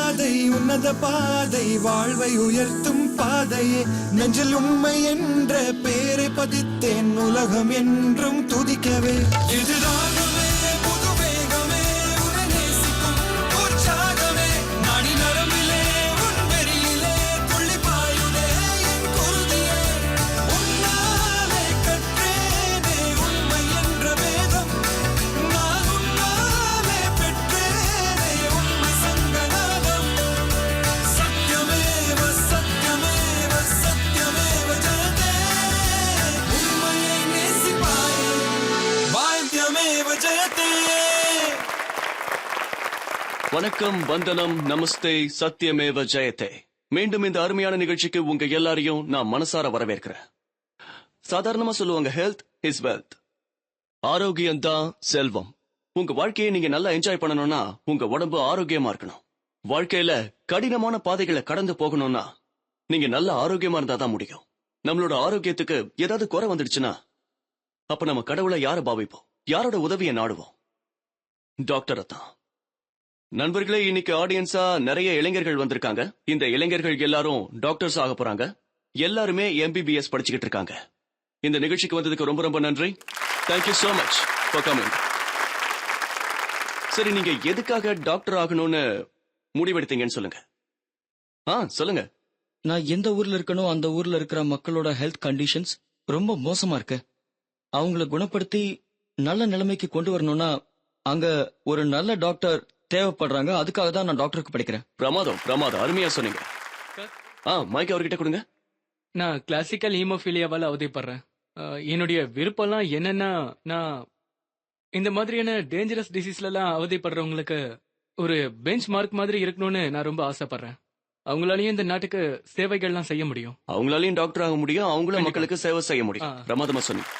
பாதை உன்னத பாதை, வாழ்வை உயர்த்தும் பாதையே. நெஞ்சில் உண்மை என்ற பேரை பதித்தேன், உலகம் என்றும் துதிக்கவே. இதுதாகவே புது வேகமே, உன்னை நேசிக்கும் உற்சாகமே. நாடி நரம்பிலே உன் வெறியிலே துள்ளி பாயுதே என் குருதியே. உன்னாலே கற்றேனே உண்மை என்ற வேதம், நான் உன்னாலே பெற்றேனே உண்மை சங்கநாதம். சத்யமேவ சத்யமேவ சத்யமேவ ஜெயதே. உண்மையை நேசிப்பாயே, வாத்தியமேவ ஜெயதே. வணக்கம், வந்தனம், நமஸ்தே, சத்தியமேவ ஜெயதே. மீண்டும் இந்த அருமையான நிகழ்ச்சிக்கு உங்க எல்லாரையும் நான் மனசார வரவேற்கிறேன். சாதாரணமா சொல்லுவாங்க, ஹெல்த் இஸ் வெல்த். ஆரோக்கியம் தான் செல்வம். உங்க வாழ்க்கையை நீங்க நல்லா என்ஜாய் பண்ணணும்னா உங்க உடம்பு ஆரோக்கியமா இருக்கணும். வாழ்க்கையில கடினமான பாதைகளை கடந்து போகணும்னா நீங்க நல்ல ஆரோக்கியமா இருந்தா தான் முடியும். நம்மளோட ஆரோக்கியத்துக்கு ஏதாவது குறை வந்துடுச்சுன்னா அப்ப நம்ம கடவுளை யாரை பாவிப்போம், யாரோட உதவியை நாடுவோம்? டாக்டரை தான். நண்பர்களே, இன்னைக்கு ஆடியன்ஸா நிறைய இளைஞர்கள் வந்திருக்காங்க. இந்த இளைஞர்கள் எல்லாரும் டாக்டர்ஸ் ஆக போறாங்க. எல்லாருமே MBBS படிச்சுக்கிட்டு இருக்காங்க. இந்த நிகழ்ச்சிக்கு வந்ததுக்கு ரொம்ப ரொம்ப நன்றி. Thank you so much for coming. சரி, நீங்க எதுக்காக டாக்டர் ஆகணும்னு முடிவெடுத்தீங்கன்னு சொல்லுங்க. சொல்லுங்க. நான் எந்த ஊர்ல இருக்கனோ அந்த ஊர்ல இருக்கிற மக்களோட ஹெல்த் கண்டிஷன்ஸ் ரொம்ப மோசமா இருக்கு. அவங்கள குணப்படுத்தி நல்ல நிலைமைக்கு கொண்டு வரணும்னா அங்க ஒரு நல்ல டாக்டர் தேவைப்படுறாங்க. அதுக்காக தான் நான் டாக்டருக்கு படிக்கிறேன். பிரமாதம் பிரமாதம், அருமையா சொன்னீங்க. மைக் அவர்கிட்ட கொடுங்க. நான் கிளாசிக்கல் ஹீமோஃபீலியாவால அவதிப்படுறேன். என்னுடைய விருப்பம்லாம் என்னன்னா, நான் இந்த மாதிரியான டேஞ்சரஸ் டிசீஸ்ல எல்லாம் அவதிப்படுறவங்களுக்கு ஒரு பெஞ்ச் மார்க் மாதிரி இருக்கணும்னு நான் ரொம்ப ஆசைப்படுறேன். அவங்களாலையும் இந்த நாட்டுக்கு சேவைகள்லாம் செய்ய முடியும். அவங்களாலையும் டாக்டர் ஆக முடியும், அவங்களும் மக்களுக்கு சேவை செய்ய முடியும். பிரமாதமா சொன்னீங்க.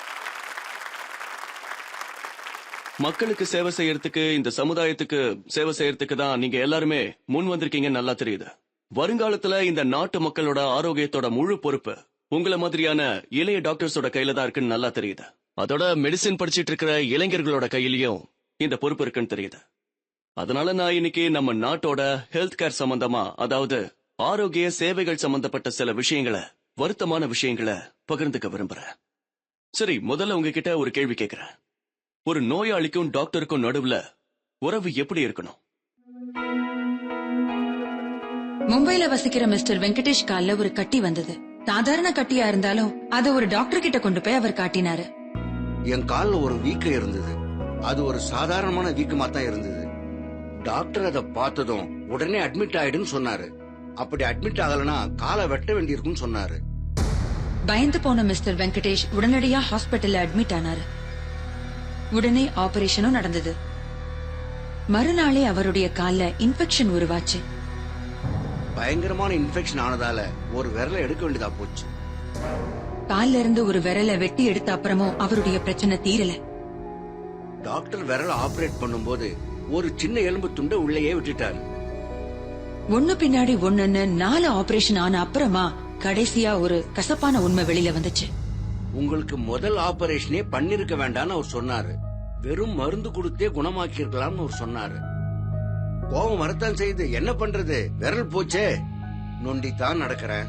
மக்களுக்கு சேவை செய்யறதுக்கு, இந்த சமுதாயத்துக்கு சேவை செய்யறதுக்கு தான் நீங்க எல்லாருமே முன் வந்திருக்கீங்கன்னு நல்லா தெரியுது. வருங்காலத்துல இந்த நாட்டு மக்களோட ஆரோக்கியத்தோட முழு பொறுப்பு உங்களை மாதிரியான இளைய டாக்டர்ஸோட கையில தான் இருக்குன்னு நல்லா தெரியுது. அதோட மெடிசின் படிச்சிட்டு இருக்கிற இளைஞர்களோட கையிலயும் இந்த பொறுப்பு இருக்குன்னு தெரியுது. அதனால நான் இன்னைக்கு நம்ம நாட்டோட ஹெல்த் கேர் சம்பந்தமா, அதாவது ஆரோக்கிய சேவைகள் சம்பந்தப்பட்ட சில விஷயங்களை, வருத்தமான விஷயங்களை பகிர்ந்துக்க விரும்புறேன். சரி, முதல்ல உங்ககிட்ட ஒரு கேள்வி கேட்கிறேன். ஒரு நோயாளிக்கும் டாக்டருக்கும் நடுவுல உறவு எப்படி இருக்கணும்? மும்பைல வசிக்கிற மிஸ்டர் வெங்கடேஷ் கால்ல ஒரு கட்டி வந்தது. சாதாரண கட்டியா இருந்தாலும் அதை ஒரு டாக்டர் கிட்ட கொண்டு போய் அவர் காட்டினாரு. என் கால்ல ஒரு வீக்கம் இருந்தது. அது ஒரு சாதாரணமான வீக்கமா தான் இருந்தது. டாக்டர் அதை பார்த்ததும் உடனே அட்மிட் ஆயிடுன்னு சொன்னாரு. அப்படி அட்மிட் ஆகலனா காலை வெட்ட வேண்டியிருக்குன்னு சொன்னாரு. பயந்து போன மிஸ்டர் வெங்கடேஷ் உடனடியா ஹாஸ்பிட்டல்ல அட்மிட் ஆனாரு. உடனே ஆபரேஷனும் நடந்தது. மறுநாளே அவருடைய கால்ல இன்ஃபெக்ஷன் உருவாச்சு. பயங்கரமான இன்ஃபெக்ஷன் ஆனதால ஒரு விரலை எடுக்க வேண்டியதா போச்சு. கால்ல இருந்து ஒரு விரலை வெட்டி எடுத்த அப்புறமும் அவருடைய பிரச்சனை தீரல. டாக்டர் விரலை ஆபரேட் பண்ணும்போது ஒரு சின்ன எலும்பு துண்டை உள்ளேயே விட்டுட்டாரு. ஒண்ணு பின்னாடி ஒண்ணுன்னு 4 ஆபரேஷன் ஆன அப்புறமா கடைசியா ஒரு கசப்பான உண்மை வெளியில வந்துச்சு. உங்களுக்கு முதல் ஆபரேஷனே பண்ணிருக்க வேண்டாம்னு அவர் சொன்னாரு. வெறும் மருந்து கொடுத்தே குணமாக்கி இருக்கலாம்னு அவர் சொன்னாரு. கோபம் வரத்தான் செய்யுது. என்ன பண்றது, விரல் போச்சே. நொண்டித்தான் நடக்கிறேன்.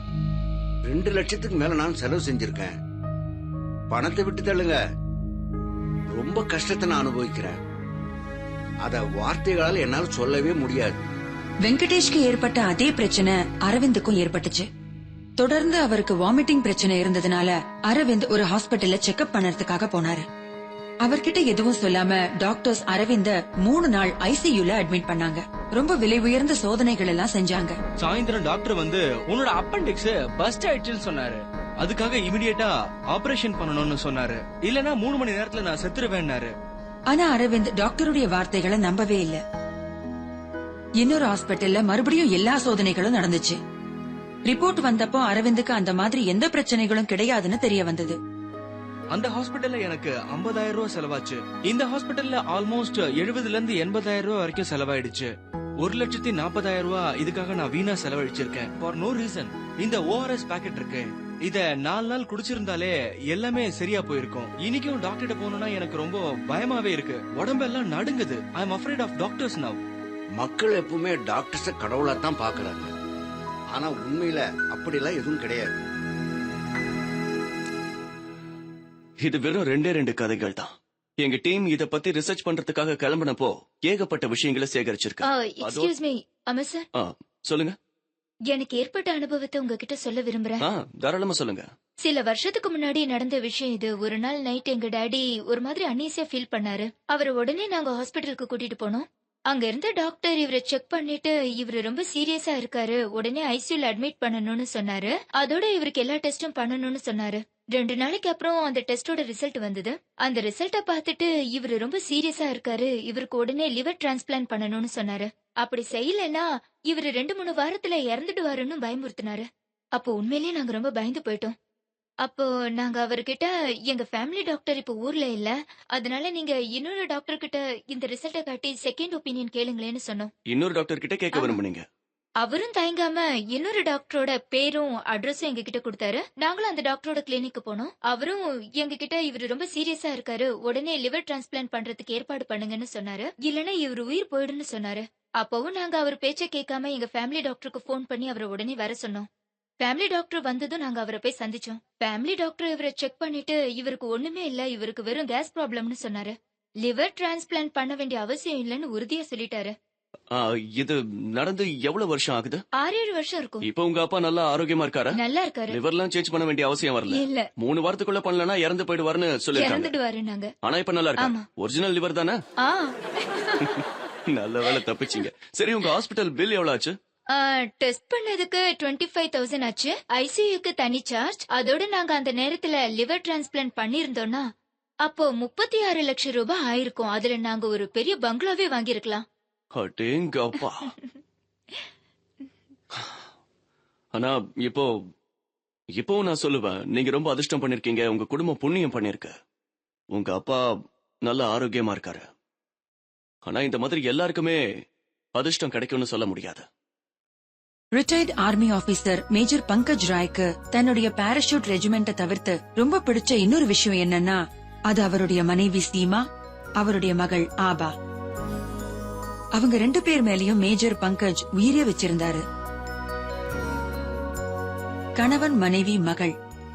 2 லட்சத்துக்கு மேல நான் செலவு செஞ்சிருக்கேன். பணத்தை விட்டு தள்ளுங்க. ரொம்ப கஷ்டத்தை நான் அனுபவிக்கிறேன். அத வார்த்தைகளால் என்னால் சொல்லவே முடியாது. வெங்கடேஷ்க்கு ஏற்பட்ட அதே பிரச்சனை அரவிந்துக்கும் ஏற்பட்டுச்சு. தொடர்ந்து அவருக்கு வாமிட்டிங் பிரச்சனை இருந்ததுனால அரவிந்த் ஒரு ஹாஸ்பிட்டல்ல செக்அப் பண்ணறதுக்காக போனாரு. அவர்கிட்ட எதுவும் சொல்லாம டாக்டர்ஸ் அரவிந்த 3 நாள் ICUல அட்மிட் பண்ணாங்க. ரொம்ப விலை உயர்ந்த சோதனைகள் எல்லாம் செஞ்சாங்க. சாயந்தரம் டாக்டர் வந்து உன்னோட அப்பெண்டிக்ஸ் பஸ்ட் ஆயிடுச்சுன்னு சொன்னாரு. அதுக்காக இமிடியேட்டா ஆபரேஷன் பண்ணணும்னு சொன்னாரு. இல்லனா 3 மணி நேரத்துல நான் செத்துருவேன்னாரு. ஆனா அரவிந்த் டாக்டருடைய வார்த்தைகளை நம்பவே இல்ல. இன்னொரு ஹாஸ்பிட்டல்ல மறுபடியும் எல்லா சோதனைகளும் நடந்துச்சு. ரிப்போர்ட் வந்தப்போ அரவிந்துக்கு அந்த மாதிரி எந்த பிரச்சனைகளும் கிடையாதுன்னு தெரிய வந்தது. அந்த ஹாஸ்பிட்டல்ல எனக்கு 50,000 ரூபாய் செலவாச்சு. இந்த ஹாஸ்பிட்டல்ல ஆல்மோஸ்ட் 70,000 இருந்து 80,000 ரூபாய் வரைக்கும் செலவாயிடுச்சு. 1,40,000 ரூபாய் இதுக்காக நான் வீணா செலவழிச்சிருக்கேன். For no reason. இந்த ORS பாக்கெட் இருக்கு, இத 4 நாள் குடிச்சிருந்தாலே எல்லாமே சரியா போயிருக்கும். இன்னைக்கும் டாக்டர்கிட்ட போகணும்னா எனக்கு ரொம்ப பயமாவே இருக்கு. உடம்பெல்லாம் நடுங்குது. ஐ அம் அஃப்ரேட் ஆஃப் டாக்டர்ஸ் நவ். மக்கள் எப்பவுமே டாக்டர்ஸ கடவுளா தான் பாக்குறாங்க. ஆனா உண்மையில அப்படிலாம் எதுவும் கிடையாது. இது வெறும் 2 கதைகள் தான். எங்க டீம் இத பத்தி ரிசர்ச் பண்றதுக்காக கிளம்பினப்போ ஏகப்பட்ட விஷயங்களை சேகரிச்சிருக்கு. எக்ஸ்கியூஸ் மீ அமர் சார், சொல்லுங்க. எனக்கு ஏற்பட்ட அனுபவத்தை உங்ககிட்ட சொல்ல விரும்புறேன். தாராளமா சொல்லுங்க. சில வருஷத்துக்கு முன்னாடி நடந்த விஷயம் இது. ஒரு நாள் நைட் எங்க டாடி ஒரு மாதிரி அன்னீசியா ஃபீல் பண்ணாரு. அவரை உடனே நாங்க ஹாஸ்பிட்டலுக்கு கூட்டிட்டு போனோம். அங்க இருந்த டாக்டர் இவரை செக் பண்ணிட்டு இவரு ரொம்ப சீரியஸா இருக்காரு, உடனே ஐசியூல அட்மிட் பண்ணணும்னு சொன்னாரு. அதோட இவருக்கு எல்லா டெஸ்டும் பண்ணணும்னு சொன்னாரு. 2 நாளைக்கு அப்புறம் அந்த டெஸ்டோட ரிசல்ட் வந்தது. அந்த ரிசல்ட்ட பார்த்துட்டு இவரு ரொம்ப சீரியஸா இருக்காரு, இவருக்கு உடனே லிவர் டிரான்ஸ்பிளான்ட் பண்ணணும்னு சொன்னாரு. அப்படி செய்யலன்னா இவரு 2-3 வாரத்துல இறந்துடுவாருன்னு பயமுறுத்தினாரு. அப்போ உண்மையிலேயே நாங்க ரொம்ப பயந்து போயிட்டோம். அப்போ நாங்க அவர்கிட்ட எங்க ஃபேமிலி டாக்டர் இப்ப ஊர்ல இல்ல, அதனால நீங்க இன்னொரு டாக்டர் கிட்ட இந்த ரிசல்ட்ட காட்டி செகண்ட் ஒப்பீனியன் கேளுங்களேன்னு சொன்னோம். இன்னொரு டாக்டர் கிட்ட கேட்க விரும்புனீங்க. அவரும் தயங்காம இன்னொரு டாக்டரோட பேரும் அட்ரஸும் எங்க கிட்ட கொடுத்தாரு. நாங்களும் அந்த டாக்டரோட கிளினிக்கு போனோம். அவரும் எங்க கிட்ட இவரு ரொம்ப சீரியஸா இருக்காரு, உடனே லிவர் டிரான்ஸ்பிளான்ட் பண்றதுக்கு ஏற்பாடு பண்ணுங்கன்னு சொன்னாரு. இல்லன்னா இவரு உயிர் போயிடுன்னு சொன்னாரு. அப்பவும் நாங்க அவர் பேச்ச கேட்காம எங்க ஃபேமிலி டாக்டருக்கு போன் பண்ணி அவரை உடனே வர சொன்னோம். ஃபேமிலி டாக்டர் வந்ததும் நாங்க அவரை போய் சந்திச்சோம். ஃபேமிலி டாக்டர் இவரை செக் பண்ணிட்டு இவருக்கு ஒண்ணுமே இல்ல, இவருக்கு வெறும் கேஸ் ப்ராப்ளம்னு சொன்னாரு. லிவர் டிரான்ஸ்பிளான்ட் பண்ண வேண்டிய அவசியம் இல்லன்னு உறுதியா சொல்லிட்டாரு. இது நடந்து எவ்வளவு வருஷம் ஆகுது? 6-7 வருஷம் இருக்கும். இப்ப உங்க அப்பா நல்லா ஆரோக்கியமா இருக்காரா? நல்லா இருக்காரு. லிவர்லாம் சேஞ்ச் பண்ண வேண்டிய அவசியம் வரல. இல்ல. 3 வாரத்துக்குள்ள பண்ணலனா இறந்து போயிடுவாருன்னு சொல்லிருக்காங்க. இறந்துடுவாரு நாங்க. ஆனா இப்ப நல்லா ஆமா. இருக்கா? ஒரிஜினல் லிவர் தானே? நல்ல வேளை தப்பிச்சீங்க. சரி, உங்க ஹாஸ்பிடல் பில் எவ்வளவு ஆச்சு? டெஸ்ட் பண்ணதுக்கு 25,000 ஆச்சு. ஐசியூக்கு தனி சார்ஜ். அதோட நாங்க அந்த நேரத்துல லிவர் டிரான்ஸ்பிளான்ட் பண்ணிருந்தோம்னா அப்போ 36 லட்சம் ரூபாய் ஆயிருக்கும். அதுல நாங்க ஒரு பெரிய பங்களாவே வாங்கிருக்கலாம். அடேங்கப்பா. ஆனா இப்போ நான் சொல்லுவேன், நீங்க ரொம்ப அதிர்ஷ்டம் பண்ணிருக்கீங்க. உங்க குடும்பம் புண்ணியம் பண்ணிருக்கு. உங்க அப்பா நல்ல ஆரோக்கியமா இருக்காரு. ஆனா இந்த மாதிரி எல்லாருக்குமே அதிர்ஷ்டம் கிடைக்கும்னு சொல்ல முடியாது. Retired army officer major Pankaj ராய்க்கு தன்னுடைய பாராசூட் ரெஜிமெண்ட தவிர்த்து ரொம்ப பிடிச்ச இன்னொரு விஷயம் என்னன்னா அது அவருடைய மனைவி சீமா, அவருடைய மகள் ஆபா. அவங்க 2 பேர் மேலயும் மேஜர் பங்கஜ் உயிரே வச்சிருந்தாரு. கணவன், மனைவி, மகள்,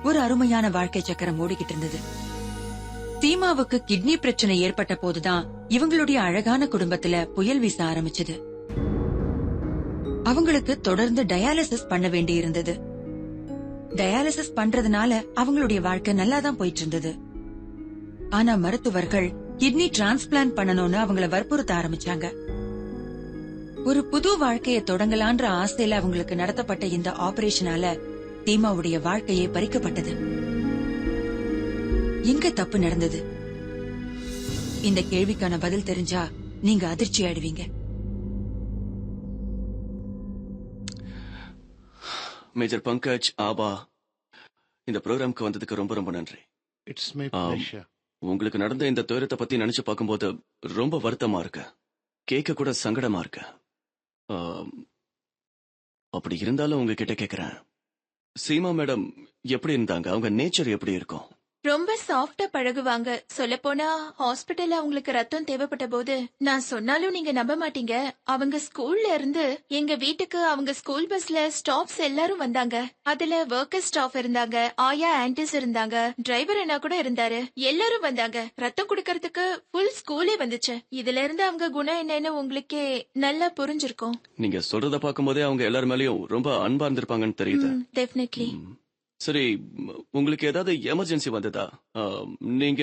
ஒரு அருமையான வாழ்க்கை சக்கரம் ஓடிக்கிட்டு இருந்தது. சீமாவுக்கு கிட்னி பிரச்சனை ஏற்பட்ட போதுதான் இவங்களுடைய அழகான குடும்பத்துல புயல் வீச ஆரம்பிச்சது. அவங்களுக்கு தொடர்ந்து டயாலிசிஸ் பண்ண வேண்டி இருந்தது. டயாலிசிஸ் பண்றதுனால அவங்களுடைய வாழ்க்கை நல்லாதான் போயிட்டு இருந்தது. ஆனா மருத்துவர்கள் கிட்னி டிரான்ஸ்பிளான்ட் பண்ணணும்னு அவங்கள வற்புறுத்த ஆரம்பிச்சாங்க. ஒரு புது வாழ்க்கையை தொடங்கலான்ற ஆசையில அவங்களுக்கு நடத்தப்பட்ட இந்த ஆபரேஷனால சீமாவுடைய வாழ்க்கையே பறிக்கப்பட்டது. எங்க தப்பு நடந்தது? இந்த கேள்விக்கான பதில் தெரிஞ்சா நீங்க அதிர்ச்சி ஆயிடுவீங்க. மேஜர் பங்கஜ், ஆபா, இந்த ப்ரோக்ராம்க்கு வந்ததுக்கு ரொம்ப ரொம்ப நன்றி. It's my pleasure. உங்களுக்கு நடந்த இந்த துயரத்தை பத்தி நினைச்சு பார்க்கும்போது ரொம்ப வருத்தமா இருக்கு. கேட்க கூட சங்கடமா இருக்கு. அப்படி இருந்தாலும் உங்ககிட்ட கேக்குறேன், சீமா மேடம் எப்படி இருந்தாங்க? அவங்க நேச்சர் எப்படி இருக்கும்? ரொம்ப சாஃப்டா பழகுவாங்க. சொல்ல போனா ஹாஸ்பிட்டல்ல அவங்களுக்கு ரத்தம் தேவைப்பட்ட போது நான் சொன்னாலும் நீங்க நம்ப மாட்டீங்க, அவங்க ஸ்கூல்ல இருந்து எங்க வீட்டுக்கு அவங்க ஸ்கூல் பஸ்ல ஸ்டாஃப்ஸ் எல்லாரும் வந்தாங்க. அதுல ஒர்க்கர் ஸ்டாஃப் இருந்தாங்க, ஆயா ஆன்டிஸ் இருந்தாங்க, டிரைவர் அண்ணா கூட இருந்தாரு. எல்லாரும் வந்தாங்க. ரத்தம் குடுக்கறதுக்கு ஃபுல் ஸ்கூலே வந்துச்சு. இதுல இருந்து அவங்க குணம் என்னன்னு உங்களுக்கே நல்லா புரிஞ்சிருக்கும். நீங்க சொல்றத பார்க்கும்போதே அவங்க எல்லாரும் மேலயும் ரொம்ப அன்பா இருந்திருப்பாங்கன்னு தெரியுது. டெஃபினெட்லி. சரி, உங்களுக்கு ஏதாவது எமர்ஜென்சி வந்ததா? நீங்க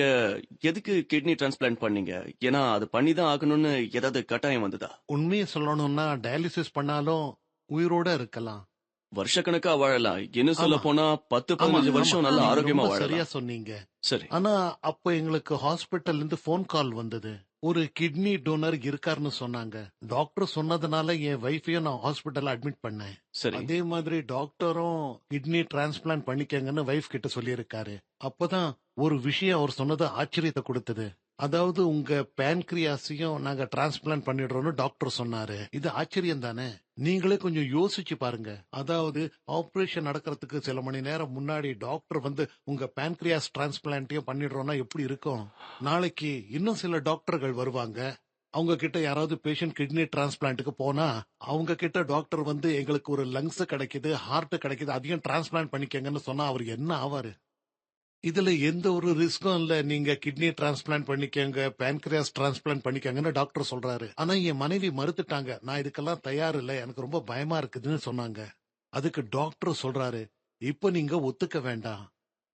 எதுக்கு கிட்னி டிரான்ஸ்பிளான்ட் பண்ணீங்க? ஏன்னா அது பண்ணிதான் ஆகணும்னு ஏதாவது கட்டாயம் வந்ததா? உண்மையை சொல்லணும்னா டயாலிசிஸ் பண்ணாலும் உயிரோட இருக்கலாம், வருஷக்கணக்கா வாழலாம். இன்னும் சொல்ல போனா 10-15 வருஷம் நல்ல ஆரோக்கியமா ரொம்ப சரியா வாழலாம். சொன்னீங்க. சரி, ஆனா அப்ப எங்களுக்கு ஹாஸ்பிட்டல்ல இருந்து போன் கால் வந்தது. ஒரு கிட்னி டோனர் இருக்காருன்னு சொன்னாங்க. டாக்டர் சொன்னதுனால என் வைஃபையும் நான் ஹாஸ்பிட்டல்ல அட்மிட் பண்ணேன். சரி. அதே மாதிரி டாக்டரும் கிட்னி டிரான்ஸ்பிளான்ட் பண்ணிக்கங்கன்னு வைஃப் கிட்ட சொல்லியிருக்காரு. அப்பதான் ஒரு விஷயம் அவர் சொன்னது ஆச்சரியத்தை கொடுத்தது. அதாவது உங்க பேன்கிரியாஸையும் நாங்க டிரான்ஸ்பிளான்ட் பண்ணிடுறோம்னு டாக்டர் சொன்னாரு. இது ஆச்சரியம் தானே? நீங்களே கொஞ்சம் யோசிச்சு பாருங்க. அதாவது ஆபரேஷன் நடக்கிறதுக்கு சில மணி நேரம் முன்னாடி டாக்டர் வந்து உங்க பேன்கிரியாஸ் டிரான்ஸ்பிளான்ட்டையும் பண்ணிடுறோம்னா எப்படி இருக்கும்? நாளைக்கு இன்னும் சில டாக்டர்கள் வருவாங்க. அவங்க கிட்ட யாராவது பேஷண்ட் கிட்னி டிரான்ஸ்பிளான்ட்டுக்கு போனா அவங்க கிட்ட டாக்டர் வந்து எங்களுக்கு ஒரு லங்ஸ் கிடைக்குது, ஹார்ட் கிடைக்குது, அதையும் டிரான்ஸ்பிளான்ட் பண்ணிக்கங்கன்னு சொன்னா அவர் என்ன ஆவாரு? இதுல எந்த ஒரு ரிஸ்க்கும் இல்ல. நீங்க கிட்னி டிரான்ஸ்பிளான்ட் பண்ணிக்கங்க, பேன்கிரியாஸ் டிரான்ஸ்பிளான்ட் பண்ணிக்கங்கன்னு டாக்டர் சொல்றாரு. ஆனா என் மனைவி மறுத்துட்டாங்க. நான் இதுக்கெல்லாம் தயார் இல்ல, எனக்கு ரொம்ப பயமா இருக்குதுன்னு சொன்னாங்க. அதுக்கு டாக்டர் சொல்றாரு, இப்ப நீங்க ஒத்துக்க வேண்டாம்,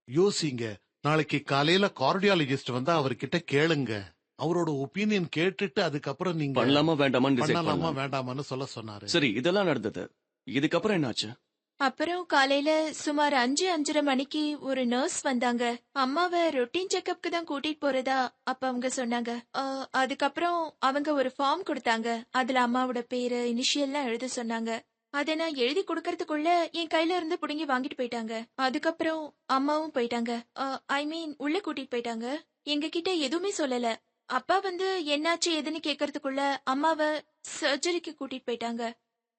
யோசிங்க. நாளைக்கு காலையில கார்டியாலஜிஸ்ட் வந்து அவர்கிட்ட கேளுங்க. அவரோட ஒப்பீனியன் கேட்டுட்டு அதுக்கப்புறம் நீங்க பண்ணலாமா வேண்டாமான்னு decide பண்ணலாமா பண்ணலாம். வேண்டாமான்னு சொல்ல சொன்னாரு. சரி, இதெல்லாம் நடந்தது. இதுக்கப்புறம் என்னாச்சு? அப்புறம் காலையில சுமார் 5-5:30 மணிக்கு ஒரு நர்ஸ் வந்தாங்க. அம்மாவை ரொட்டீன் செக்கப்க்கு தான் கூட்டிட்டு போறதா அப்ப அவங்க சொன்னாங்க. அதுக்கப்புறம் அவங்க ஒரு ஃபார்ம் கொடுத்தாங்க. அதுல அம்மாவோட பேரு, இனிஷியல்லாம் எழுத சொன்னாங்க. அதை நான் எழுதி கொடுக்கறதுக்குள்ள என் கையில இருந்து புடுங்கி வாங்கிட்டு போயிட்டாங்க. அதுக்கப்புறம் அம்மாவும் போயிட்டாங்க. ஐ மீன் உள்ள கூட்டிட்டு போயிட்டாங்க. எங்க கிட்ட எதுவுமே சொல்லல. அப்பா வந்து என்னாச்சு எதுன்னு கேக்குறதுக்குள்ள அம்மாவை சர்ஜரிக்கு கூட்டிட்டு போயிட்டாங்க.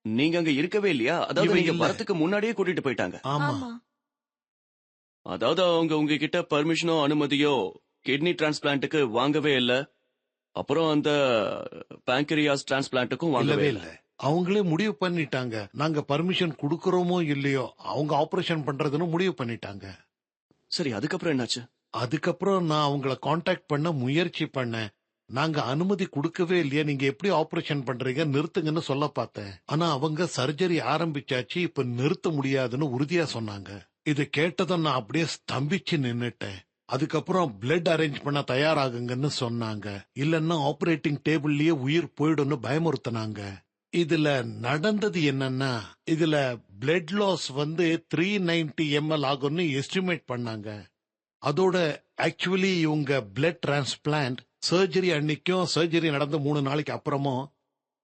நீங்க அங்க இருக்கவே இல்லையா? அதாவது இவ நீங்க இல்ல. வரதுக்கு முன்னாடியே கூட்டிட்டு போயிட்டாங்க. ஆமா, ஆமா. அதாவது அவங்க உங்ககிட்ட பர்மிஷனோ அனுமதியோ கிட்னி டிரான்ஸ்பிளான்ட்டுக்கு வாங்கவே இல்ல. அப்புறம் அந்த பேங்கரியாஸ் டிரான்ஸ்பிளான்ட்டுக்கும் இல்லவே வாங்கவே இல்ல. இல்ல. அவங்களே முடிவு பண்ணிட்டாங்க. நாங்க பர்மிஷன் கொடுக்கறோமோ இல்லையோ அவங்க ஆபரேஷன் பண்றதுன்னு முடிவு பண்ணிட்டாங்க. சரி, அதுக்கப்புறம் என்னாச்சு? அதுக்கப்புறம் நான் அவங்கள காண்டாக்ட் பண்ண முயற்சி பண்ணேன். நாங்க அனுமதி கொடுக்கவே இல்லையா, நீங்க எப்படி ஆபரேஷன் பண்றீங்க, நிறுத்துங்கன்னு சொல்ல பார்த்தேன். ஆனா அவங்க சர்ஜரி ஆரம்பிச்சாச்சு, இப்ப நிறுத்த முடியாதுன்னு உறுதியா சொன்னாங்க. இது கேட்டதும் நான் அப்படியே ஸ்தம்பிச்சு நின்னுட்டேன். அதுக்கப்புறம் பிளட் அரேஞ்ச் பண்ண தயாராகுங்கன்னு சொன்னாங்க. இல்லன்னா ஆபரேட்டிங் டேபிள்லயே உயிர் போயிடும்னு பயமுறுத்தினாங்க. இதுல நடந்தது என்னன்னா, இதுல பிளட் லாஸ் வந்து 390 ml ஆகும்னு எஸ்டிமேட் பண்ணாங்க. அதோட ஆக்சுவலி இவங்க பிளட் டிரான்ஸ்பிளான்ட் சர்ஜரி அன்னைக்கும் சர்ஜரி நடந்த 3 நாளைக்கு அப்புறமும்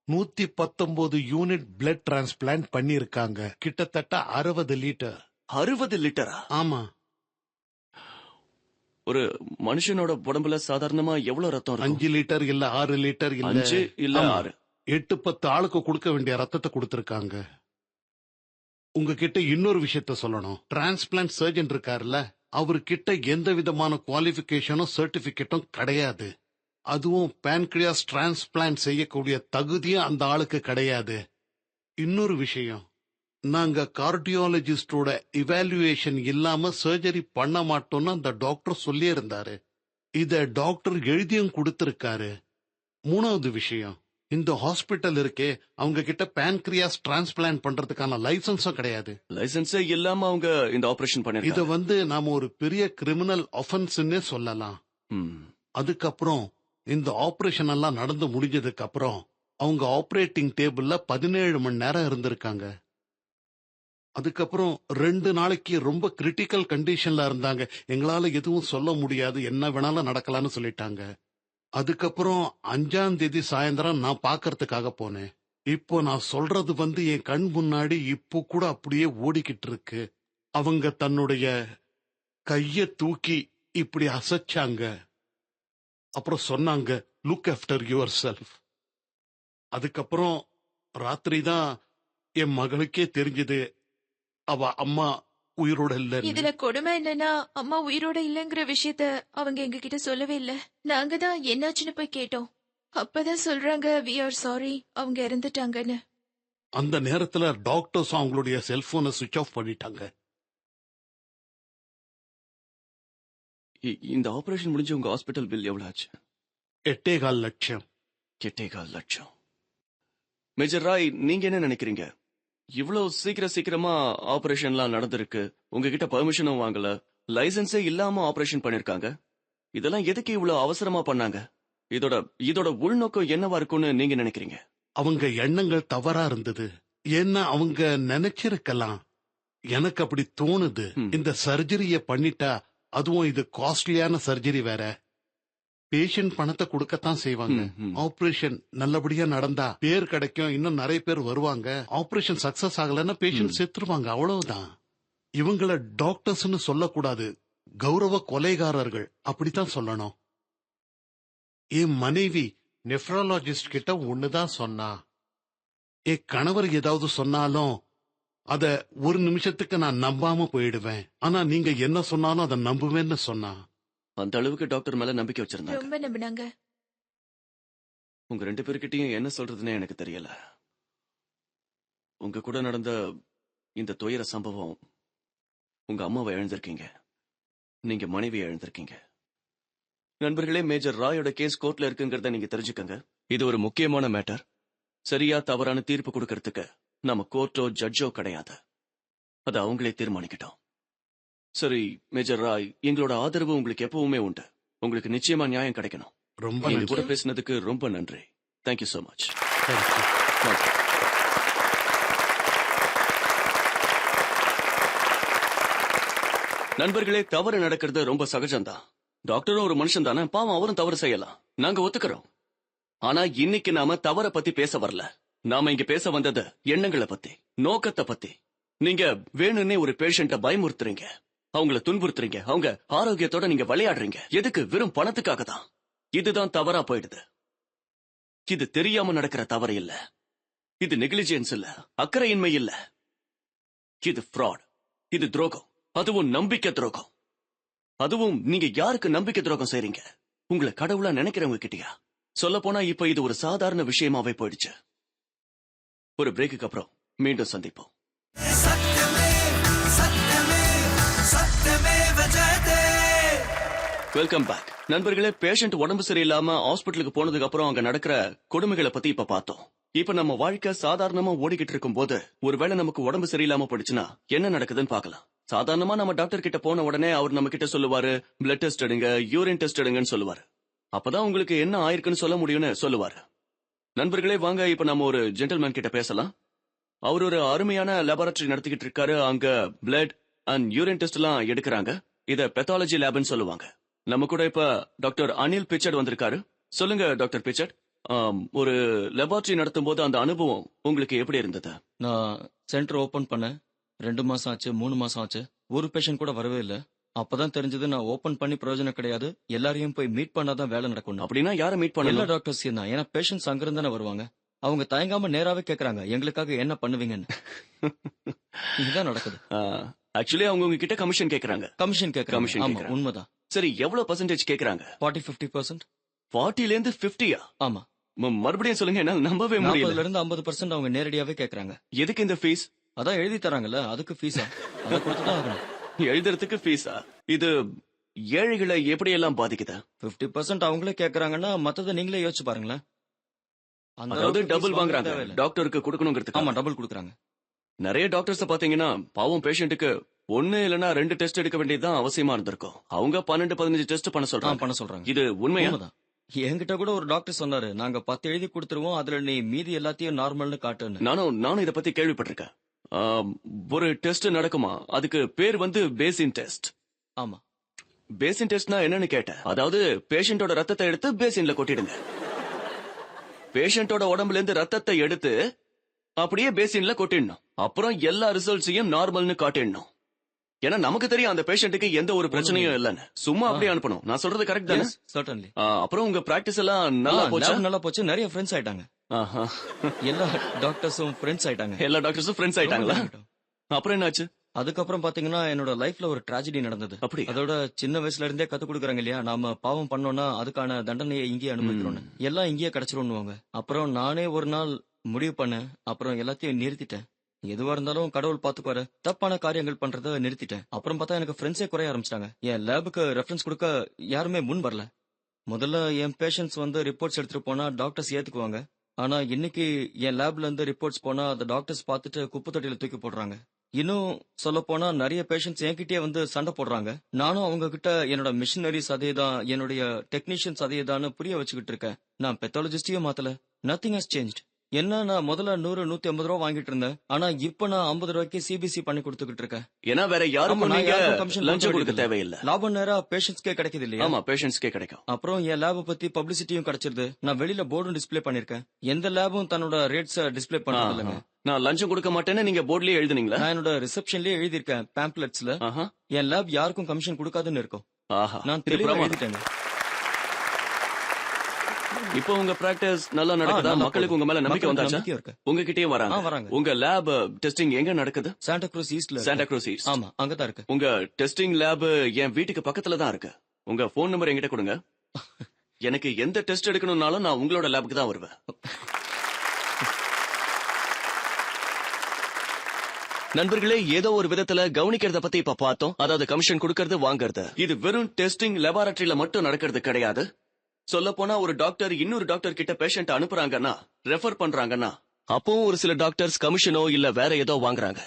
119 யூனிட் பிளட் டிரான்ஸ்பிளான்ட் பண்ணிருக்காங்க. கிட்டத்தட்ட 60 லிட்டர். 60 லிட்டரா? ஆமா, ஒரு மனுஷனோட உடம்புல சாதாரணமா எவ்வளவு ரத்தம் இருக்கும்? 5 லிட்டர் இல்ல 6 லிட்டர் இல்ல 5 இல்ல ஆமா. 6. 8-10 ஆளுக்கு கொடுக்க வேண்டிய ரத்தத்தை கொடுத்திருக்காங்க. உங்ககிட்ட இன்னொரு விஷயத்த சொல்லணும். டிரான்ஸ்பிளான்ட் சர்ஜன் இருக்காருல்ல, அவர்கிட்ட எந்த விதமான குவாலிபிகேஷனும் சர்டிபிகேட்டும் கிடையாது. அதுவும் பேன்கிரியாஸ் டிரான்ஸ்பிளான்ட் செய்யக்கூடிய தகுதியும் அந்த ஆளுக்கு கிடையாது. இன்னொரு விஷயம், நாங்க கார்டியாலஜிஸ்டோட இவாலுவேஷன் இல்லாம சர்ஜரி பண்ண மாட்டோம்னு அந்த டாக்டர் சொல்லி இருந்தாரு. இத டாக்டர் எழுதியும் கொடுத்திருக்காரு. மூணாவது விஷயம், இந்த ஹாஸ்பிட்டல் இருக்கே, அவங்க கிட்ட பேன்கிரியாஸ் டிரான்ஸ்பிளான்ட் பண்றதுக்கான லைசன்ஸும் கிடையாது. லைசன்ஸே இல்லாம அவங்க இந்த ஆபரேஷன் இத பண்ணிருக்காங்க. வந்து நாம ஒரு பெரிய கிரிமினல் ஒஃபென்ஸ்னே சொல்லலாம். ம். அதுக்கப்புறம் இந்த ஆபரேஷன் எல்லாம் நடந்து முடிஞ்சதுக்கு அப்புறம் அவங்க ஆபரேட்டிங் டேபிள்ல 17 மணி நேரம் இருந்திருக்காங்க. அதுக்கப்புறம் 2 நாளைக்கு ரொம்ப கிரிட்டிக்கல் கண்டிஷன்ல இருந்தாங்க. எங்களால எதுவும் சொல்ல முடியாது, என்ன வேணாலும் நடக்கலாம்னு சொல்லிட்டாங்க. அதுக்கப்புறம் 5ஆம் தேதி சாயந்தரம் நான் பாக்கறதுக்காக போனேன். இப்போ நான் சொல்றது வந்து என் கண் முன்னாடி இப்போ கூட அப்படியே ஓடிக்கிட்டு இருக்கு. அவங்க தன்னுடைய கைய தூக்கி இப்படி அசைச்சாங்க. அப்புறம் சொன்னாங்க, லுக் ஆஃப்டர் யுவர் செல்ஃப். அதுக்கப்புறம் ராத்திரி தான் என் மகளுக்கே தெரிஞ்சது அவ அம்மா உயிரோட இல்ல. இதுல கொடுமை என்னன்னா, அம்மா உயிரோட இல்லங்கிற விஷயத்த அவங்க எங்க கிட்ட சொல்லவே இல்ல. நாங்க தான் என்னாச்சுன்னு போய் கேட்டோம். அப்பதான் சொல்றாங்க, we are sorry, அவங்க இறந்துட்டாங்கன்னு. அந்த நேரத்துல டாக்டர்ஸ் அவங்களுடைய செல்போனை சுவிட்ச் ஆஃப் பண்ணிட்டாங்க. இந்த ஆபரேஷன் முடிஞ்சு உங்க ஹாஸ்பிட்டல் பில் எவ்வளவு ஆச்சு? 8.25 லட்சம். 8.25 லட்சம். மேஜர் ராய், நீங்க என்ன நினைக்கிறீங்க? இவ்வளவு சீக்கிரமா ஆபரேஷன்லாம் நடந்திருக்கு, உங்ககிட்ட பெர்மிஷனும் வாங்கல, லைசன்ஸே இல்லாம ஆபரேஷன் பண்ணிருக்காங்க. இதெல்லாம் எதுக்கு இவ்வளவு அவசரமா பண்ணாங்க? இதோட உள்நோக்கம் என்னவா இருக்கும்னு நீங்க நினைக்கிறீங்க? அவங்க எண்ணங்கள் தவறா இருந்தது. ஏன்னா அவங்க நினைச்சிருக்கலாம். எனக்கு அப்படி தோணுது. இந்த சர்ஜரிய பண்ணிட்டா, அதுவும் இது காஸ்ட்லியான சர்ஜரி வேற, பேஷண்ட் பணத்தை கொடுக்கத்தான் செய்வாங்க. ஆபரேஷன் நல்லபடியா நடந்தா பேர் கிடைக்கும், இன்னும் நிறைய பேர் வருவாங்க. ஆபரேஷன் சக்சஸ் ஆகலன்னா பேஷண்ட் செத்துருவாங்க, அவ்வளவுதான். இவங்கள டாக்டர்ஸ்னு சொல்லக்கூடாது, கௌரவ கொலைகாரர்கள் அப்படித்தான் சொல்லணும். என் மனைவி நெஃப்ராலஜிஸ்ட் கிட்ட ஒண்ணுதான் சொன்னா. என் கணவர் ஏதாவது சொன்னாலும் அத ஒரு நிமிஷத்துக்கு நான் நம்பாம போயிடுவேன். ஆனா நீங்க என்ன சொன்னாலும் அதை நம்புவேன்னு சொன்னா. அந்த அளவுக்கு டாக்டர் மேல நம்பிக்கை வச்சிருந்தாங்க. ரொம்ப நம்பினாங்க. உங்க 2 பேர்கிட்டயும் என்ன சொல்றதுன்னே எனக்கு தெரியல. உங்க கூட நடந்த இந்த துயர சம்பவம், உங்க அம்மாவை இழந்திருக்கீங்க, நீங்க மனைவியை இழந்திருக்கீங்க. நண்பர்களே, மேஜர் ராயோட கேஸ் கோர்ட்ல இருக்குங்கிறத நீங்க தெரிஞ்சுக்கங்க. இது ஒரு முக்கியமான மேட்டர். சரியா தவறான தீர்ப்பு கொடுக்கறதுக்கு நம்ம கோர்ட்டோ ஜட்ஜோ கிடையாது. அது அவங்களே தீர்மானிக்கிட்டோம். சரி மேஜர் ராய், எங்களோட ஆதரவு உங்களுக்கு எப்பவுமே உண்டு. உங்களுக்கு நிச்சயமா நியாயம் கிடைக்கணும். ரொம்ப எங்க நன்றி. கூட பேசினதுக்கு ரொம்ப நன்றி. Thank you so much. Thank you. நண்பர்களே, தவறு நடக்கிறது ரொம்ப சகஜம்தான். டாக்டரும் ஒரு மனுஷன் தானே, பாவம் அவரும் தவறு செய்யலாம். நாங்க ஒத்துக்கிறோம். ஆனா இன்னைக்கு நாம தவற பத்தி பேச வரல. நாம இங்க பேச வந்தது எண்ணங்களை பத்தி, நோக்கத்தை பத்தி. நீங்க வேணும்னே ஒரு பேஷண்ட பயமுறுத்துறீங்க, அவங்கள துன்புறுத்துறீங்க, அவங்க ஆரோக்கியத்தோட நீங்க விளையாடுறீங்க. எதுக்கு? வெறும் பணத்துக்காக தான். இதுதான் தவறா போயிடுது. இது தெரியாம நடக்கிற தவறு இல்ல, இது நெக்லிஜென்ஸ் இல்ல, அக்கறையின்மை இல்ல, இது fraud, இது துரோகம். அதுவும் நம்பிக்கை துரோகம். அதுவும் நீங்க யாருக்கு நம்பிக்கை துரோகம் செய்றீங்க? உங்களை கடவுளா நினைக்கிறவங்க கிட்டயா? சொல்ல போனா இப்ப இது ஒரு சாதாரண விஷயமாவே போயிடுச்சு. ஒரு பிரேக்குக்கு அப்புறம் மீண்டும் சந்திப்போம். Welcome back. நண்பர்களே, பேஷண்ட் உடம்பு சரியில்லாம ஹாஸ்பிட்டலுக்கு போனதுக்கு அப்புறம் அங்க நடக்கிற கொடுமைகளை பத்தி இப்ப பார்த்தோம். இப்ப நம்ம வாழ்க்கை சாதாரணமா ஓடிக்கிட்டு இருக்கும் போது ஒருவேளை நமக்கு உடம்பு சரியில்லாம போயிடுச்சுன்னா என்ன நடக்குதுன்னு பார்க்கலாம். சாதாரணமா நம்ம டாக்டர் கிட்ட போன உடனே அவர் நம்ம கிட்ட சொல்லுவாரு, பிளட் டெஸ்ட் எடுங்க, யூரின் டெஸ்ட் எடுங்கன்னு சொல்லுவாரு. அப்பதான் உங்களுக்கு என்ன ஆயிருக்குன்னு சொல்ல முடியும்னு சொல்லுவாரு. நண்பர்களே, வாங்க இப்ப நம்ம ஒரு ஜென்டில்மேன் கிட்ட பேசலாம். அவர் ஒரு அருமையான லேபரட்டரி நடத்திக்கிட்டு இருக்காரு. அங்க பிளட் அண்ட் யூரின் டெஸ்ட் எல்லாம் எடுக்கிறாங்க. இத பெத்தாலஜி லேப்னு சொல்லுவாங்க. நம்ம கூட இப்ப டாக்டர் அனில் பிச்சர்ட் வந்திருக்காரு. சொல்லுங்க டாக்டர் பிச்சர்ட், ஒரு லேபரட்டரி நடத்தும் போது அந்த அனுபவம் உங்களுக்கு எப்படி இருந்தது? நான் சென்டர் ஓபன் பண்ண 2 மாசம் ஆச்சு, 3 மாசம் ஆச்சு. ஒரு பேஷண்ட் கூட வரவே இல்ல. அப்பதான் தெரிஞ்சது நான் ஓபன் பண்ணி பிரயோஜனம் கிடையாது, எல்லாரையும் போய் மீட் பண்ணாதான் வேலை நடக்கும். அப்படின்னா யாரை மீட் எல்லா பண்ணல? டாக்டர்ஸையும் தான். ஏன்னா பேஷண்ட்ஸ் அங்கிருந்து தானே வருவாங்க. அவங்க தயங்காம நேராவே கேக்குறாங்க, எங்களுக்காக என்ன பண்ணுவீங்கன்னு. இதுதான் நடக்குது. ஆக்சுவலி அவங்க உங்ககிட்ட கமிஷன் கேக்குறாங்க. கமிஷன் கேக்குறாங்க. Commission ஆமா, கேக்குறாங்க. உண்மைதான். சரி, எவ்வளவு பர்சன்டேஜ் கேக்குறாங்க? 40-50%. 40ல இருந்து 50யா? ஆமா, மறுபடியும் சொல்லுங்க, என்னால நம்பவே 40ல முடியல. இருந்து 50% அவங்க நேரடியாவே கேக்குறாங்க. எதுக்கு இந்த ஃபீஸ்? அதான் எழுதி தராங்கல்ல, அதுக்கு ஃபீஸா? அதை கொடுத்துதான் ஆகணும். எழுதுறதுக்கு ஃபீஸா? இது ஏழைகளை எப்படி எல்லாம் பாதிக்குது? 50% அவங்களே கேக்குறாங்கன்னா மத்தத நீங்களே யோசிச்சு பாருங்களேன். அந்த அதாவது அளவுக்கு டபுள் fees வாங்குறாங்க தேவையில்ல. டாக்டருக்கு கொடுக்கணுங்கிறதுக்கு. ஆமா, டபுள் கொடுக்குறாங்க. நிறைய டாக்டர்ஸ் பாத்தீங்கன்னா பாவம் பேஷண்ட்டுக்கு 1 இல்லனா 2 டெஸ்ட் எடுக்க வேண்டியதுதான் அவசியமா இருந்திருக்கும். அவங்க 12-15 டெஸ்ட் பண்ண சொல்றாங்க. பண்ண சொல்றாங்க. இது உண்மையா? உண்மைதான். என்கிட்ட கூட ஒரு டாக்டர் சொன்னாரு, நாங்க 10 எழுதி கொடுத்துருவோம், அதுல நீ மீதி எல்லாத்தையும் நார்மல்னு காட்டுன்னு. நானும் இத பத்தி கேள்விப்பட்டிருக்கேன். ஒரு டெஸ்ட் நடக்குமா, அதுக்கு பேர் வந்து பேசின் டெஸ்ட். ஆமா, பேசின் டெஸ்ட்னா என்னன்னு கேட்டேன். அதாவது பேஷண்டோட ரத்தத்தை எடுத்து பேசின்ல கொட்டிடுங்க. பேஷண்டோட உடம்புல இருந்து ரத்தத்தை எடுத்து அப்படியே பேசின்ல கொட்டிடணும். அப்புறம் எல்லா ரிசல்ட்ஸையும் நார்மல்னு காட்டிடணும். ஏன்னா நமக்கு தெரியும் அந்த பேஷண்ட்டுக்கு எந்த ஒரு பிரச்சனையும் இல்லன்னு. சும்மா அப்படியே அனுப்பணும். நான் சொல்றது கரெக்ட் தானே? சர்டன்லி. அப்புறம் உங்க பிராக்டிஸ் எல்லாம் நல்லா போச்சா? நல்லா போச்சு. நிறைய ஃப்ரெண்ட்ஸ் ஆயிட்டாங்க. ஆஹா. எல்லா டாக்டர்ஸும் ஃப்ரெண்ட்ஸ் ஆயிட்டாங்க. எல்லா டாக்டர்ஸும் ஃப்ரெண்ட்ஸ் ஆயிட்டாங்களா? அப்புறம் என்னாச்சு? அதுக்கப்புறம் பாத்தீங்கன்னா என்னோட லைஃப்ல ஒரு ட்ராஜடி நடந்தது. அப்படி அதோட சின்ன வயசுல இருந்தே கத்து கொடுக்குறாங்க இல்லையா, நாம பாவம் பண்ணோம்னா அதுக்கான தண்டனையை இங்கேயே அனுபவிக்கிறோம், எல்லாம் இங்கேயே கிடைச்சிரும்னுவாங்க. அப்புறம் நானே ஒரு நாள் முடிவு பண்ணேன். அப்புறம் எல்லாத்தையும் நிறுத்திட்டேன். எதுவா இருந்தாலும் கடவுள் பாத்துக்குவாரு. தப்பான காரியங்கள் பண்றத நிறுத்திட்டேன். அப்புறம் பார்த்தா எனக்கு ஃப்ரெண்ட்ஸே குறைய ஆரம்பிச்சிட்டாங்க. என் லேபுக்கு ரெஃபரன்ஸ் கொடுக்க யாருமே முன் வரல. முதல்ல என் பேஷண்ட்ஸ் வந்து ரிப்போர்ட்ஸ் எடுத்துட்டு போனா டாக்டர்ஸ் ஏத்துக்குவாங்க. ஆனா இன்னைக்கு என் லேப்ல இருந்து ரிப்போர்ட்ஸ் போனா அந்த டாக்டர்ஸ் பார்த்துட்டு குப்பை தொட்டியில தூக்கி போடுறாங்க. இன்னும் சொல்ல போனா நிறைய பேஷண்ட்ஸ் என்கிட்டயே வந்து சண்டை போடுறாங்க. நானும் அவங்க கிட்ட என்னோட மிஷினரிஸ் அதேதான், என்னுடைய டெக்னீஷியன்ஸ் அதேதான்னு புரிய வச்சுக்கிட்டு இருக்கேன். நான் பெத்தாலஜிஸ்டையும் மாத்தல. Nothing has changed. என்ன, நான் முதல்ல 100-150 ரூபா வாங்கிட்டு இருந்தேன். ஆனா இப்ப நான் 50 ரூபாய்க்கு சிபிசி பண்ணி கொடுத்துக்கிட்டு இருக்கேன். ஏன்னா வேற யாருக்கும் நான் நீங்க யாருக்கும் commission லஞ்சம் கொடுக்க கொடுக்க தேவையில்லை. லாபம் நேரா பேஷண்ட்ஸ்க்கே கிடைக்குது இல்லையா? ஆமா, பேஷண்ட்ஸ்க்கே கிடைக்கும். அப்புறம் என் லேப பத்தி பப்ளிசிட்டியும் கிடைச்சிருது. நான் வெளியில போர்டும் டிஸ்ப்ளே பண்ணிருக்கேன். எந்த லேபும் தன்னோட ரேட்ஸ் டிஸ்ப்ளே பண்றது இல்லைங்க. நான் லஞ்சம் கொடுக்க மாட்டேன்னு நீங்க போர்ட்லயே எழுதுனீங்களா? நான் என்னோட ரிசப்ஷன்லயே எழுதியிருக்கேன் பேம்ப்ளெட்ஸ்ல. ஆஹா. என் லேப் யாருக்கும் கமிஷன் கொடுக்காதுன்னு இருக்கும். ஆஹா. நான் இது தெளிவா பிரமாதம். எழுதிட்டேங்க. இப்போ உங்க பிராக்டிஸ் நல்லா நடக்குதா? நல்லா மக்களுக்கு போகுது. உங்க மேல நம்பிக்கை மக்களுக்கு வந்தாச்சா? நம்பிக்கை இருக்கு. உங்ககிட்டயே வராங்க. வராங்க. உங்க லேப் டெஸ்டிங் எங்க நடக்குது? சாண்டா க்ரூஸ் ஈஸ்ட்ல. சாண்டா க்ரூஸ் ஈஸ்ட். ஆமா, அங்கதான் இருக்கு. உங்க டெஸ்டிங் லேப் என் வீட்டுக்கு பக்கத்துல தான் இருக்கு. உங்க போன் நம்பர் என்கிட்ட கொடுங்க. எனக்கு எந்த டெஸ்ட் எடுக்கணும்னாலும் நான் உங்களோட லேபுக்கு தான் வருவேன். நண்பர்களே, ஏதோ ஒரு விதத்துல கவனிக்கிறத பத்தி இப்ப பார்த்தோம். அதாவது கமிஷன் கொடுக்கறது வாங்கறது. இது வெறும் டெஸ்டிங் லெபார்டரியில மட்டும் நடக்கிறது கிடையாது. சொல்ல போனா ஒரு டாக்டர் இன்னொரு டாக்டர் கிட்ட பேஷண்ட் அனுப்புறாங்கன்னா, ரெஃபர் பண்றாங்கன்னா, அப்பவும் ஒரு சில டாக்டர்ஸ் கமிஷனோ இல்ல வேற ஏதோ வாங்குறாங்க.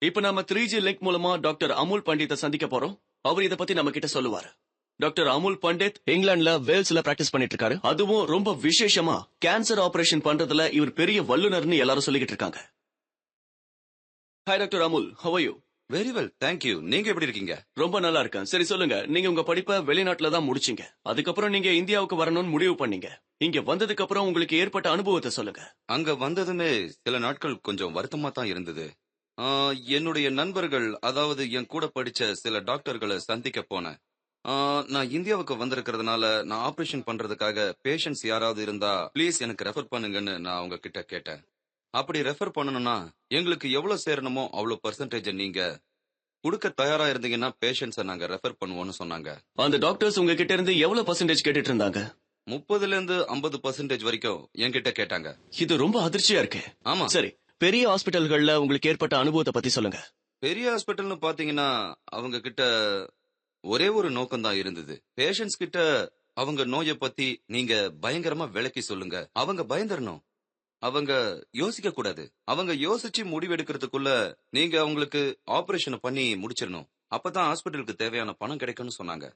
இப்ப நம்ம 3G லிங்க் மூலமா டாக்டர் அமுல் பண்டித்தை சந்திக்க போறோம். அவர் இத பத்தி நம்ம கிட்ட சொல்லுவாரு. டாக்டர் அமுல் பண்டித் இங்கிலாந்துல வேல்ஸ்ல பிராக்டிஸ் பண்ணிட்டு இருக்காரு. அதுவும் ரொம்ப விசேஷமா கேன்சர் ஆபரேஷன் பண்றதுல இவர் பெரிய வல்லுநர்னு எல்லாரும் சொல்லிக்கிட்டு இருக்காங்க. Hi doctor Amul, how are you? Very well, thank you. நீங்க எப்படி இருக்கீங்க? ரொம்ப நல்லா இருக்கேன். சரி சொல்லுங்க, நீங்க உங்க படிப்பை வெளிநாட்டுல தான் முடிச்சீங்க. அதுக்கப்புறம் நீங்க இந்தியாவுக்கு வரணும்னு முடிவு பண்ணீங்க. இங்க வந்ததுக்கு அப்புறம் உங்களுக்கு ஏற்பட்ட அனுபவத்தை சொல்லுங்க. அங்க வந்ததுமே சில நாட்கள் கொஞ்சம் வருத்தமா தான் இருந்தது. என்னுடைய நண்பர்கள், அதாவது என் கூட படிச்ச சில டாக்டர்களை சந்திக்க போனேன். நான் இந்தியாவுக்கு வந்திருக்கிறதுனால நான் ஆபரேஷன் பண்றதுக்காக பேஷண்ட்ஸ் யாராவது இருந்தா ப்ளீஸ் எனக்கு ரெஃபர் பண்ணுங்கன்னு நான் அவங்க கிட்ட கேட்டேன். அப்படி ரெஃபர் பண்ணணும்னா எங்களுக்கு எவ்வளவு சேரணுமோ அவ்வளவு பெர்சன்டேஜ் நீங்க கொடுக்க தயாரா இருந்தீங்கன்னா பேஷண்ட்ஸை நாங்க ரெஃபர் பண்ணுவோம்னு சொன்னாங்க. அந்த டாக்டர்ஸ் உங்ககிட்ட இருந்து எவ்வளவு பர்சன்டேஜ் கேட்டுட்டு இருந்தாங்க? 30% 50% வரைக்கும் என்கிட்ட கேட்டாங்க. இது ரொம்ப அதிர்ச்சியா இருக்கு. ஆமா. சரி, பெரிய ஹாஸ்பிட்டல்கள்ல உங்களுக்கு ஏற்பட்ட அனுபவத்தை பத்தி சொல்லுங்க. பெரிய ஹாஸ்பிட்டல்னு பாத்தீங்கன்னா அவங்க கிட்ட ஒரே ஒரு நோக்கம் தான் இருந்தது. பேஷண்ட்ஸ் கிட்ட அவங்க நோயை பத்தி நீங்க பயங்கரமா விளக்கி சொல்லுங்க. அவங்க பயந்துடணும். அவங்க யோசிக்க கூடாது. அவங்க யோசிச்சு முடிவெடுக்கிறதுக்குள்ள நீங்க அவங்களுக்கு ஆபரேஷன் பண்ணி முடிச்சிடணும். அப்பதான் ஹாஸ்பிட்டலுக்கு தேவையான பணம் கிடைக்கும்னு சொன்னாங்க.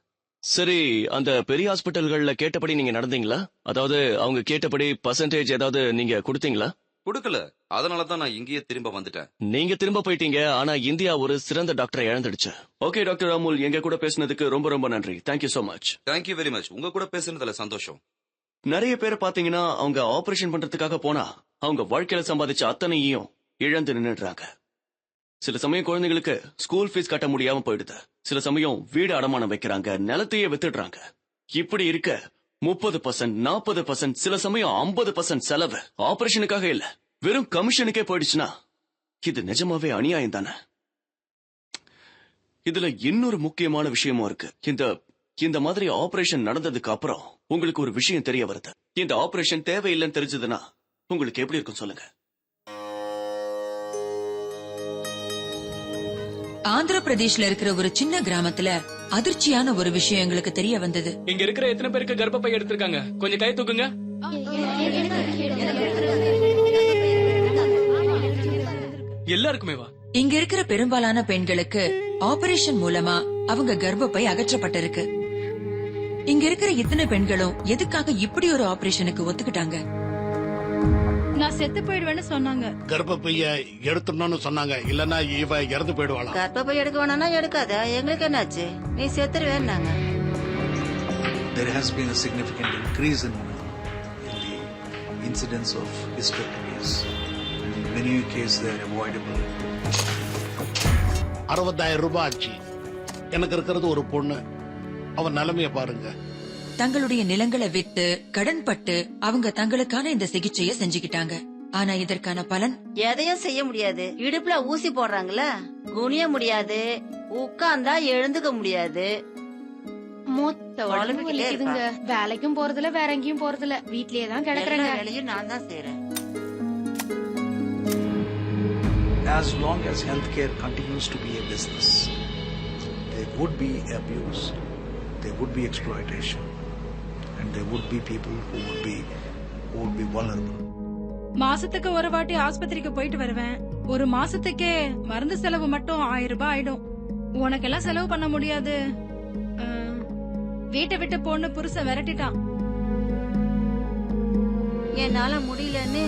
சரி, அந்த பெரிய ஹாஸ்பிட்டல்கள்ல கேட்டபடி நீங்க நடந்தீங்களா? அதாவது அவங்க கேட்டபடி பர்சன்டேஜ் ஏதாவது நீங்க கொடுத்தீங்களா? கொடுக்கல. அதனாலதான் நான் இங்கேயே திரும்ப வந்துட்டேன். நீங்க திரும்ப போயிட்டீங்க, ஆனா இந்தியா ஒரு சிறந்த டாக்டரை இழந்துடுச்சு. ஓகே டாக்டர் அமுல், எங்க கூட பேசினதுக்கு ரொம்ப ரொம்ப நன்றி. Thank you so much. Thank you very much. உங்க கூட பேசுனதுல சந்தோஷம். நிறைய பேரை பாத்தீங்கன்னா அவங்க ஆபரேஷன் பண்றதுக்காக போனா அவங்க வாழ்க்கையில சம்பாதிச்ச அத்தனையும் இழந்து நின்னுடுறாங்க. சில சமயம் குழந்தைகளுக்கு ஸ்கூல் ஃபீஸ் கட்ட முடியாம போயிடுது. சில சமயம் வீடு அடமானம் வைக்கிறாங்க, நிலத்தையே வித்துடுறாங்க. இப்படி இருக்க 30%, 40%, சில சமயம் 50% செலவு ஆபரேஷனுக்காக இல்ல, வெறும் கமிஷனுக்கே போயிடுச்சுன்னா இது நிஜமாவே அநியாயம் தானே? இதுல இன்னொரு முக்கியமான விஷயமும் இருக்கு. இந்த மாதிரி ஆபரேஷன் நடந்ததுக்கு அப்புறம் உங்களுக்கு ஒரு விஷயம் தெரிய வருது. இந்த ஆபரேஷன் தேவையில்லைன்னு தெரிஞ்சதுன்னா உங்களுக்கு எப்படி இருக்கும் சொல்லுங்க. ஆந்திர பிரதேஷ்ல இருக்கிற ஒரு சின்ன கிராமத்துல அதிர்ச்சியான ஒரு விஷயம் எங்களுக்கு தெரிய வந்தது. இங்க இருக்கிற எத்தனை பேருக்கு கர்ப்பப்பை எடுத்திருக்காங்க? கொஞ்சம் கை தூக்குங்க. எல்லாருக்குமேவா? இங்க இருக்கிற பெரும்பாலான பெண்களுக்கு ஆபரேஷன் மூலமா அவங்க கர்ப்பப்பை அகற்றப்பட்டிருக்கு. இங்க இருக்கிற இத்தனை பெண்களும் எதுக்காக இப்படி ஒரு ஆபரேஷனுக்கு ஒத்துக்கிட்டாங்க? நான் செத்து போயிடுவேன்னு சொன்னாங்க. கர்ப்பப்பைய எடுத்துடணும்னு சொன்னாங்க. இல்லன்னா இவ இறந்து போயிடுவாளா? கர்ப்பப்பை எடுக்க வேணாம்னா எடுக்காத, எங்களுக்கு என்னாச்சு? நீ செத்துருவேன்னாங்க. There has been a significant increase in the incidence of hysterectomies. In many cases they are avoidable. 60,000 ரூபாய் ஆச்சு. எனக்கு இருக்கிறது ஒரு பொண்ணு. அவன் நிலைமைய பாருங்க. தங்களுடைய நிலங்களை வித்து கடன் பட்டு அவங்க தங்களுக்கான இந்த சிகிச்சையை செஞ்சுக்கிட்டாங்க. ஆனா இதற்கான பலன் எதையும் செய்ய முடியாது. இடுப்புல ஊசி போடுறாங்கல்ல, குனிய முடியாது, உட்கார்ந்தா எழுந்துக்க முடியாது. மொத்த உடம்பு வலிக்குதுங்க. வேலைக்கும் போறதுல வேற எங்கேயும் போறதுல, வீட்லயே தான் கிடக்குறேங்க. வேலையும் நான் தான் செய்யறேன். As long as healthcare continues to be a business, there would be abuse, there would be exploitation, and there would be people who would be vulnerable. மாசத்துக்கு ஒரு வாட்டி ஆஸ்பத்திரிக்கு போயிட்டு வருவேன். ஒரு மாசத்துக்கே மருந்து செலவு மட்டும் 1000 ரூபாய் ஆயிடும். உனக்கெல்லாம் செலவு பண்ண முடியாது. வீட்டை விட்டு போன்னு புருஷன் விரட்டிட்டான். என்னால முடியலன்னு,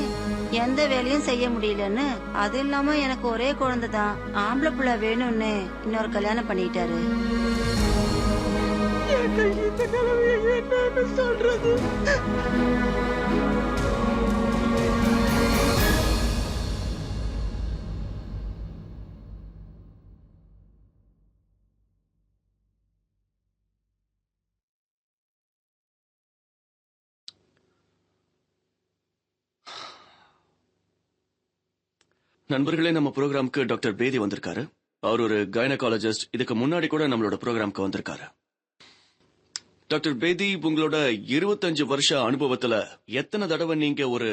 எந்த வேலையும் செய்ய முடியலன்னு, அது இல்லாம எனக்கு ஒரே குழந்தை தான், ஆம்பளை பிள்ளை வேணும்னு இன்னொரு கல்யாணம் பண்ணிட்டாரு. என்னன்னு சொல்றது? நண்பர்களே, நம்ம ப்ரோக்ராம்க்கு டாக்டர் பேதி வந்திருக்காரு. அவர் ஒரு கைனகாலஜிஸ்ட். இதுக்கு முன்னாடி கூட நம்மளோட ப்ரோக்ராம்க்கு வந்திருக்காரு. டாக்டர் பேதி, உங்களோட 25 வருஷ அனுபவத்துல எத்தனை தடவை நீங்க ஒரு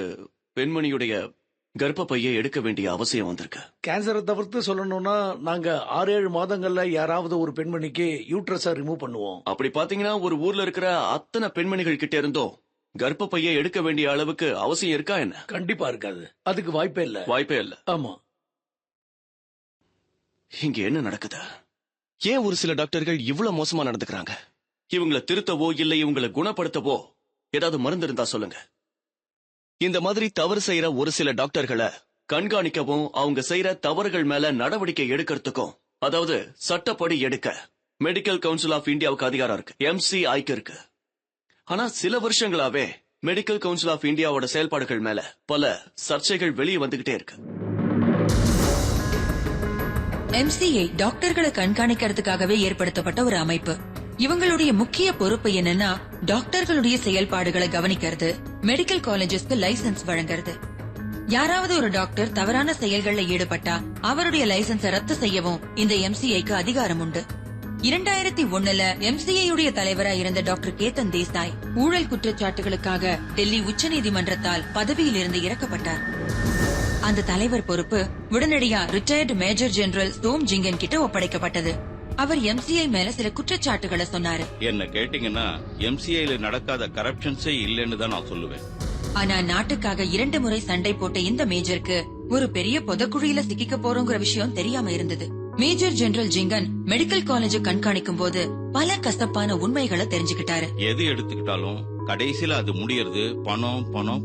பெண்மணியுடைய கர்ப்பப்பையை எடுக்க வேண்டிய அவசியம் வந்திருக்கு? கேன்சரை தவிர்த்து சொல்லணும்னா நாங்க 6-7 மாதங்கள்ல யாராவது ஒரு பெண்மணிக்கு யூட்ரஸ ரிமூவ் பண்ணுவோம். அப்படி பாத்தீங்கன்னா ஒரு ஊர்ல இருக்கிற அத்தனை பெண்மணிகள் கிட்ட இருந்தோம் கர்ப்பப்பையை எடுக்க வேண்டிய அளவுக்கு அவசியம் இருக்கா என்ன? கண்டிப்பா இருக்காது. அதுக்கு வாய்ப்பே இல்ல. வாய்ப்பே இல்ல. ஆமா. இங்க என்ன நடக்குது? ஏன் ஒரு சில டாக்டர்கள் இவ்வளவு மோசமா நடந்துக்கிறாங்க? இவங்களை திருத்தவோ இல்ல இவங்களை குணப்படுத்தவோ ஏதாவது மருந்து இருந்தா சொல்லுங்க. இந்த மாதிரி தவறு செய்யற ஒரு சில டாக்டர்களை கண்காணிக்கவும் அவங்க செய்யற தவறுகள் மேல நடவடிக்கை எடுக்கிறதுக்கும், அதாவது சட்டப்படி எடுக்க மெடிக்கல் கவுன்சில் ஆஃப் இந்தியாவுக்கு அதிகாரம் இருக்கு, MCIக்கு இருக்கு. ஆனா சில வருஷங்களாவே மெடிக்கல் கவுன்சில் ஆஃப் இந்தியாவோட செயல்பாடுகள் மேல பல சர்ச்சைகள் வெளியே வந்துகிட்டே இருக்கு. MCI டாக்டர்களை கண்காணிக்கிறதுக்காகவே ஏற்படுத்தப்பட்ட ஒரு அமைப்பு. இவங்களுடைய முக்கிய பொறுப்பு என்னன்னா டாக்டர்களுடைய செயல்பாடுகளை கவனிக்கிறது, மெடிக்கல் காலேஜஸ்க்கு லைசன்ஸ் வழங்குறது. யாராவது ஒரு டாக்டர் தவறான செயல்கள்ல ஈடுபட்டா அவருடைய லைசன்ஸை ரத்து செய்யவும் இந்த MCIக்கு அதிகாரம் உண்டு. 2001ல MCIயுடைய தலைவரா இருந்த டாக்டர் கேதன் தேசாய் ஊழல் குற்றச்சாட்டுகளுக்காக டெல்லி உச்சநீதிமன்றத்தால் பதவியிலிருந்து இறக்கப்பட்டார். அந்த தலைவர் பொறுப்பு உடனடியா retired major general Som Jhingan கிட்ட ஒப்படைக்கப்பட்டது. அவர் MCI மேல சில குற்றச்சாட்டுகளை சொன்னாரு. என்ன கேட்டீங்கன்னா MCIல நடக்காத கரப்ஷன்ஸே இல்லைன்னு தான் நான் சொல்லுவேன். ஆனா நாட்டுக்காக 2 முறை சண்டை போட்ட இந்த மேஜருக்கு ஒரு பெரிய புதக்குழியில சிக்கிக்க போறோங்கிற விஷயம் தெரியாம இருந்தது. Major general Jhingan medical college கண்காணிக்கும் போது பல கசப்பான உண்மைகளை தெரிஞ்சுக்கிட்டாரு. எது எடுத்துக்கிட்டாலும் கடைசியில அது முடியறது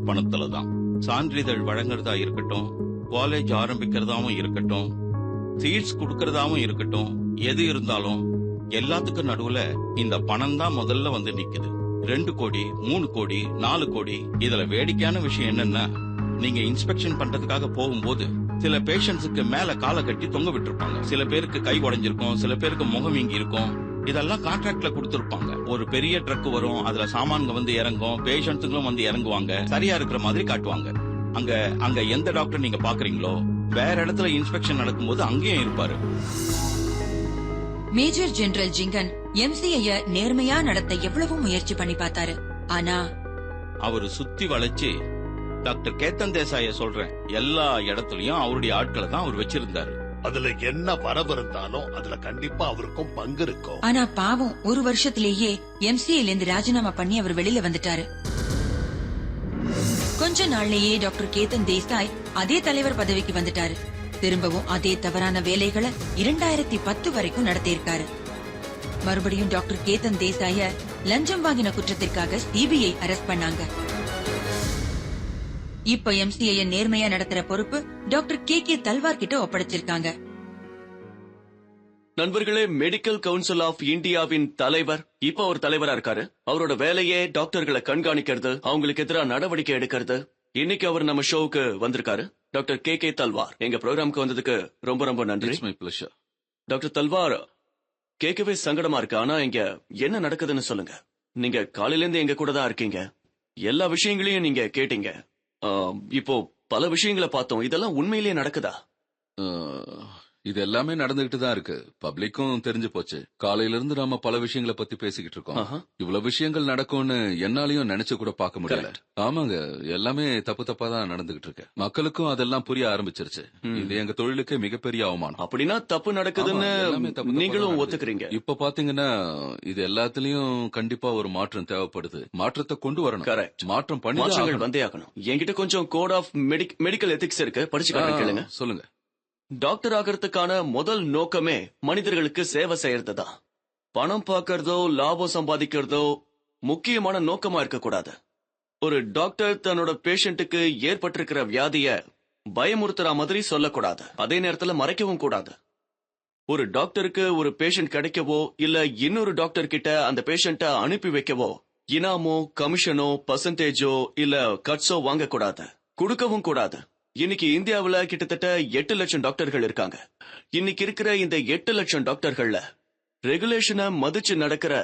பணத்துல தான். சான்றிதழ் வழங்குறதா இருக்கட்டும், காலேஜ் ஆரம்பிக்கிறதாவும் இருக்கட்டும், சீட்ஸ் கொடுக்கறதாவும் இருக்கட்டும், எது இருந்தாலும் எல்லாத்துக்கும் நடுவுல இந்த பணம் தான் முதல்ல வந்து நிக்குது. 2 கோடி 3 கோடி 4 கோடி. இதுல வேடிக்கையான விஷயம் என்னன்னா, நீங்க இன்ஸ்பெக்ஷன் பண்றதுக்காக போகும்போது சில பேஷண்ட்ஸுக்கு மேல காலை கட்டி தொங்க விட்டுருப்பாங்க. சில பேருக்கு கை உடைஞ்சிருக்கும், சில பேருக்கு முகம் வீங்கி இருக்கும். இதெல்லாம் கான்ட்ராக்ட்ல கொடுத்திருப்பாங்க. ஒரு பெரிய ட்ரக் வரும், அதுல சாமான்ங்க வந்து இறங்கும், பேஷண்ட்ஸுங்களும் வந்து இறங்குவாங்க, சரியா இருக்கிற மாதிரி காட்டுவாங்க. அங்க எந்த டாக்டர் நீங்க பாக்குறீங்களோ வேற இடத்துல இன்ஸ்பெக்ஷன் நடக்கும்போது அங்கேயும் இருப்பாரு. மேஜர் ஜெனரல் ஜிங்கன் MCIய நேர்மையா நடத்த எவ்வளவு முயற்சி பண்ணி பார்த்தாரு. ஆனா அவரு சுத்தி வளைச்சு டாக்டர் கேத்தன் தேசாய சொல்றேன், எல்லா இடத்துலயும் அவருடைய ஆட்களை தான் அவர் வச்சிருந்தாரு. அதுல என்ன வரவு இருந்தாலும் அதுல கண்டிப்பா அவருக்கும் பங்கு இருக்கும். ஆனா பாவம், ஒரு வருஷத்திலேயே MCIல இருந்து ராஜினாமா பண்ணி அவர் வெளியில வந்துட்டாரு. கொஞ்ச நாள்லயே டாக்டர் கேதன் தேசாய் அதே தலைவர் பதவிக்கு வந்துட்டாரு. திரும்பவும் அதே தவறான வேலைகளை 2010 வரைக்கும் நடத்தியிருக்காரு. மறுபடியும் டாக்டர் கேதன் தேசாய லஞ்சம் வாங்கின குற்றத்திற்காக CBI அரெஸ்ட் பண்ணாங்க. இப்ப MCIய நேர்மையா நடத்துற பொறுப்பு டாக்டர் KK தல்வார் கிட்ட ஒப்படைச்சிருக்காங்க. நண்பர்களே, மெடிக்கல் கவுன்சில் ஆஃப் இந்தியாவின் தலைவர் இப்ப ஒரு தலைவரா இருக்காரு. அவரோட வேலையே டாக்டர்களை கண்காணிக்கிறது, அவங்களுக்கு எதிராக நடவடிக்கை எடுக்கிறது. இன்னைக்கு அவர் நம்ம ஷோவுக்கு வந்திருக்காரு. டாக்டர் KK தல்வார் எங்க ப்ரோக்ராமுக்கு வந்ததுக்கு ரொம்ப ரொம்ப நன்றி. டாக்டர் தல்வார், கேட்கவே சங்கடமா இருக்கு. ஆனா இங்க என்ன நடக்குதுன்னு சொல்லுங்க. நீங்க காலையில இருந்து எங்க கூட தான் இருக்கீங்க, எல்லா விஷயங்களையும் நீங்க கேட்டீங்க. இப்போ பல விஷயங்களை பார்த்தோம். இதெல்லாம் உண்மையிலேயே நடக்குதா? இது எல்லாமே நடந்துகிட்டு தான் இருக்கு. பப்ளிக்கும் தெரிஞ்சு போச்சு. காலையில இருந்து நாம பல விஷயங்களை பத்தி பேசிக்கிட்டு இருக்கோம். இவ்வளவு விஷயங்கள் நடக்கும்னு என்னாலையும் நினைச்சு கூட பார்க்க முடியல. ஆமாங்க, எல்லாமே தப்பா தான் நடந்துகிட்டு இருக்கு. மக்களுக்கும் அதெல்லாம் புரிய ஆரம்பிச்சிருச்சு. இது எங்க தொழிலுக்கு மிகப்பெரிய அவமானம். அப்படின்னா தப்பு நடக்குதுன்னு நீங்களும் ஒத்துக்கிறீங்க? இப்ப பாத்தீங்கன்னா இது எல்லாத்துலயும் கண்டிப்பா ஒரு மாற்றம் தேவைப்படுது. மாற்றத்தை கொண்டு வரணும். கரெக்ட். மாற்றம் பண்ணி வந்தே ஆகணும். என்கிட்ட கொஞ்சம் கோட் ஆஃப் மெடிக்கல் எத்திக்ஸ் இருக்கு, படிச்சு கேளுங்க. சொல்லுங்க. டாக்டர் ஆகிறதுக்கான முதல் நோக்கமே மனிதர்களுக்கு சேவை செய்யறதுதான். பணம் பார்க்கறதோ லாபம் சம்பாதிக்கிறதோ முக்கியமான நோக்கமா இருக்கக்கூடாது. ஒரு டாக்டர் தன்னோட பேஷண்ட்டுக்கு ஏற்பட்டிருக்கிற வியாதிய பயமுறுத்துற மாதிரி சொல்லக்கூடாது, அதே நேரத்துல மறைக்கவும் கூடாது. ஒரு டாக்டருக்கு ஒரு பேஷண்ட் கிடைக்கவோ இல்ல இன்னொரு டாக்டர் கிட்ட அந்த பேஷண்ட்ட அனுப்பி வைக்கவோ இனாமோ கமிஷனோ பர்சன்டேஜோ இல்ல கட்ஸோ வாங்கக்கூடாது, கொடுக்கவும் கூடாது. இன்னைக்கு இந்தியாவுல கிட்டத்தட்ட 8 லட்சம் டாக்டர்கள் இருக்காங்க. இன்னைக்கு இருக்கிற இந்த 8 லட்சம் டாக்டர்கள்ல ரெகுலேஷனை மதிச்சு நடக்கிற